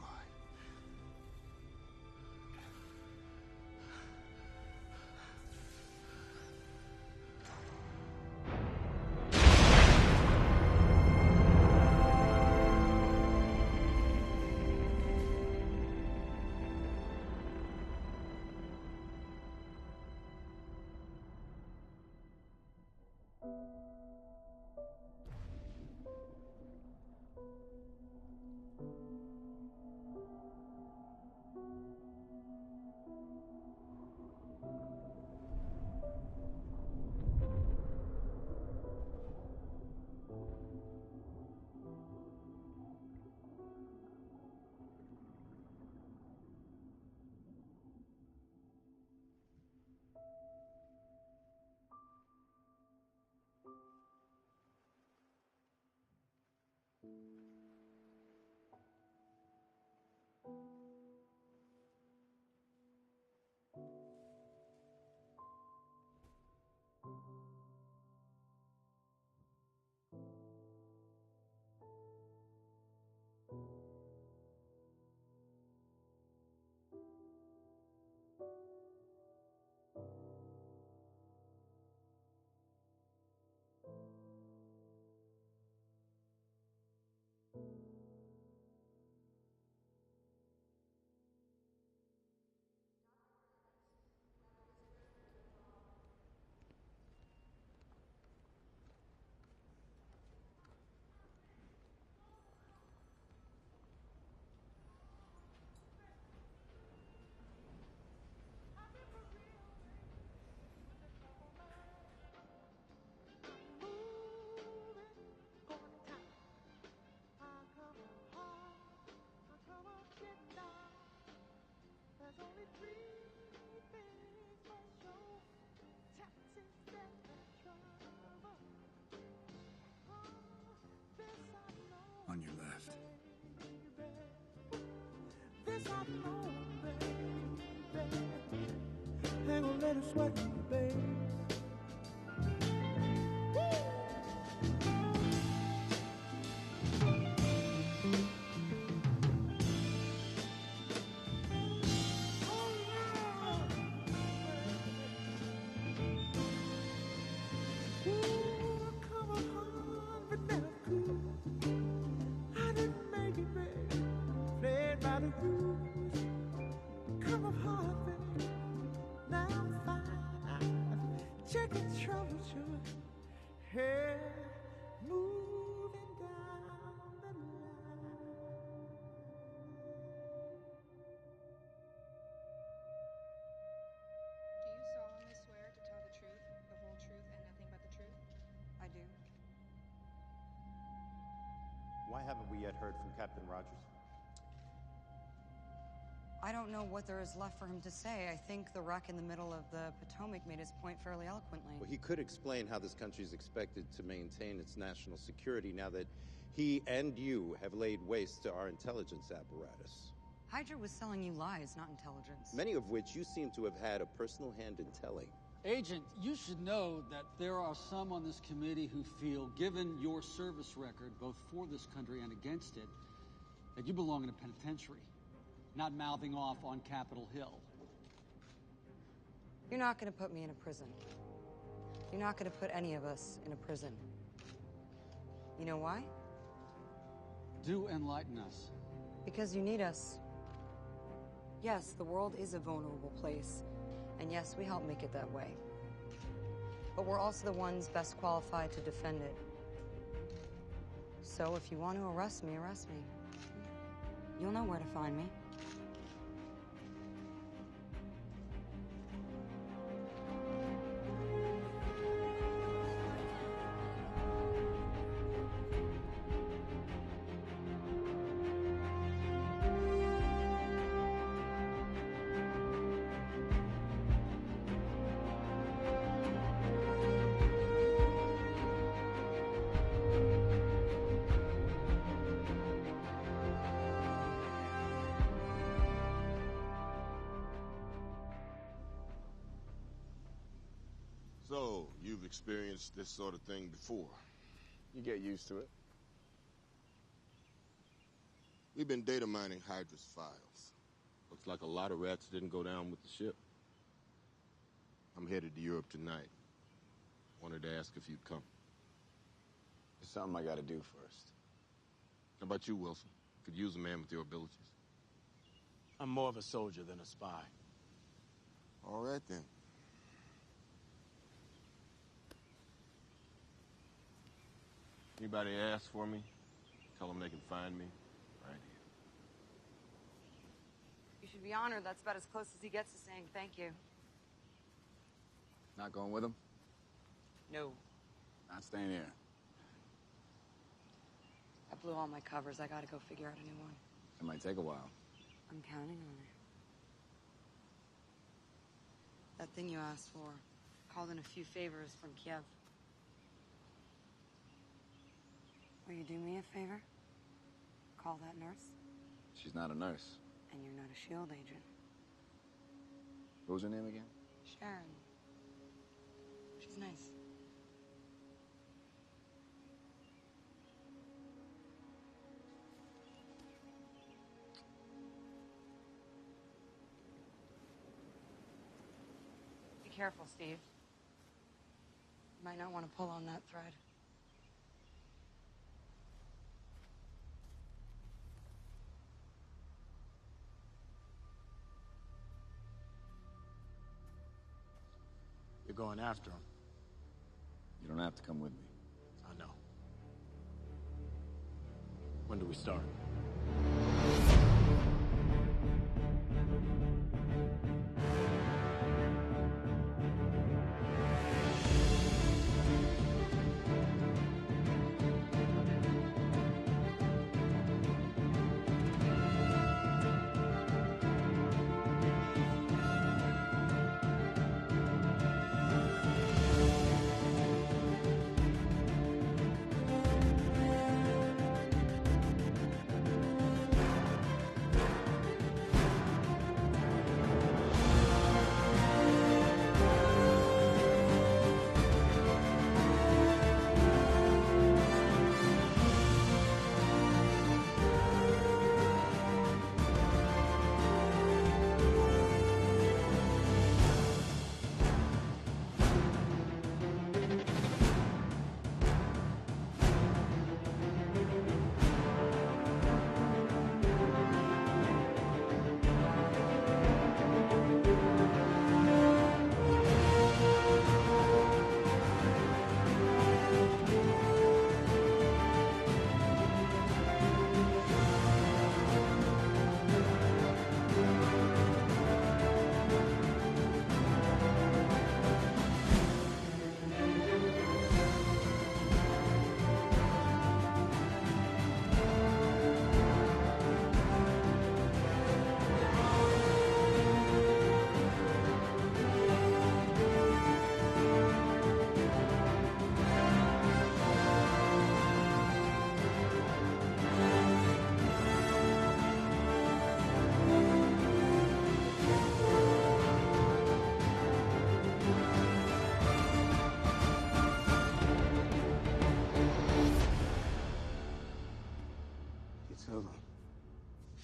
On your left. This I know, baby. Ain't gonna let it sweat me, baby. check the temperature. Hair moving down the line. Do you solemnly swear to tell the truth, the whole truth, and nothing but the truth? I do. Why haven't we yet heard from Captain Rogers? I don't know what there is left for him to say. I think the wreck in the middle of the Potomac made his point fairly eloquently. Well, he could explain how this country is expected to maintain its national security now that he and you have laid waste to our intelligence apparatus. Hydra was selling you lies, not intelligence. Many of which you seem to have had a personal hand in telling. Agent, you should know that there are some on this committee who feel, given your service record, both for this country and against it, that you belong in a penitentiary, not mouthing off on Capitol Hill. You're not going to put me in a prison. You're not going to put any of us in a prison. You know why? Do enlighten us. Because you need us. Yes, the world is a vulnerable place. And yes, we help make it that way. But we're also the ones best qualified to defend it. So if you want to arrest me, arrest me. You'll know where to find me. So, you've experienced this sort of thing before? You get used to it. We've been data mining Hydra's files. Looks like a lot of rats didn't go down with the ship. I'm headed to Europe tonight. Wanted to ask if you'd come. There's something I gotta do first. How about you, Wilson? Could use a man with your abilities. I'm more of a soldier than a spy. All right, then. Anybody ask for me, tell them they can find me right here. You should be honored. That's about as close as he gets to saying thank you. Not going with him? No. Not staying here. I blew all my covers. I gotta go figure out a new one. It might take a while. I'm counting on it. That thing you asked for. Called in a few favors from Kiev. Will you do me a favor? Call that nurse? She's not a nurse. And you're not a SHIELD agent. What was her name again? Sharon. She's nice. Be careful, Steve. You might not want to pull on that thread. You're going after him. You don't have to come with me. I know. When do we start?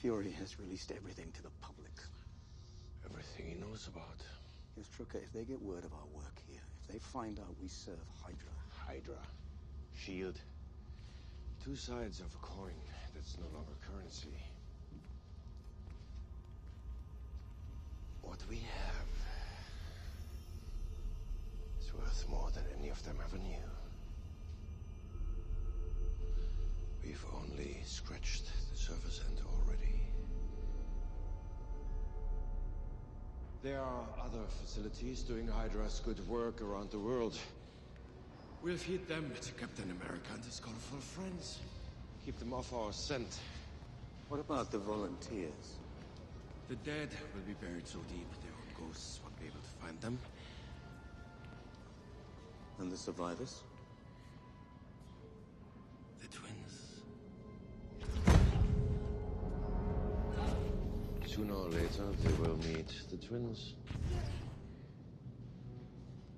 Fury has released everything to the public. Everything he knows about. Yes, Strucker, if they get word of our work here, if they find out we serve Hydra... Hydra. Shield. Two sides of a coin that's no longer currency. What we have is worth more than any of them ever knew. We've only scratched the surface end already. There are other facilities doing Hydra's good work around the world. We'll feed them to Captain America and his colorful friends. Keep them off our scent. What about the volunteers? The dead will be buried so deep their own ghosts won't be able to find them. And the survivors? The twins. Sooner or later, they will meet the twins.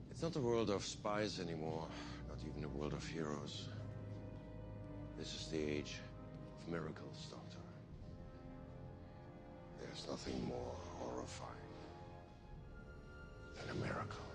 It's not a world of spies anymore, not even a world of heroes. This is the age of miracles, Doctor. There's nothing more horrifying than a miracle.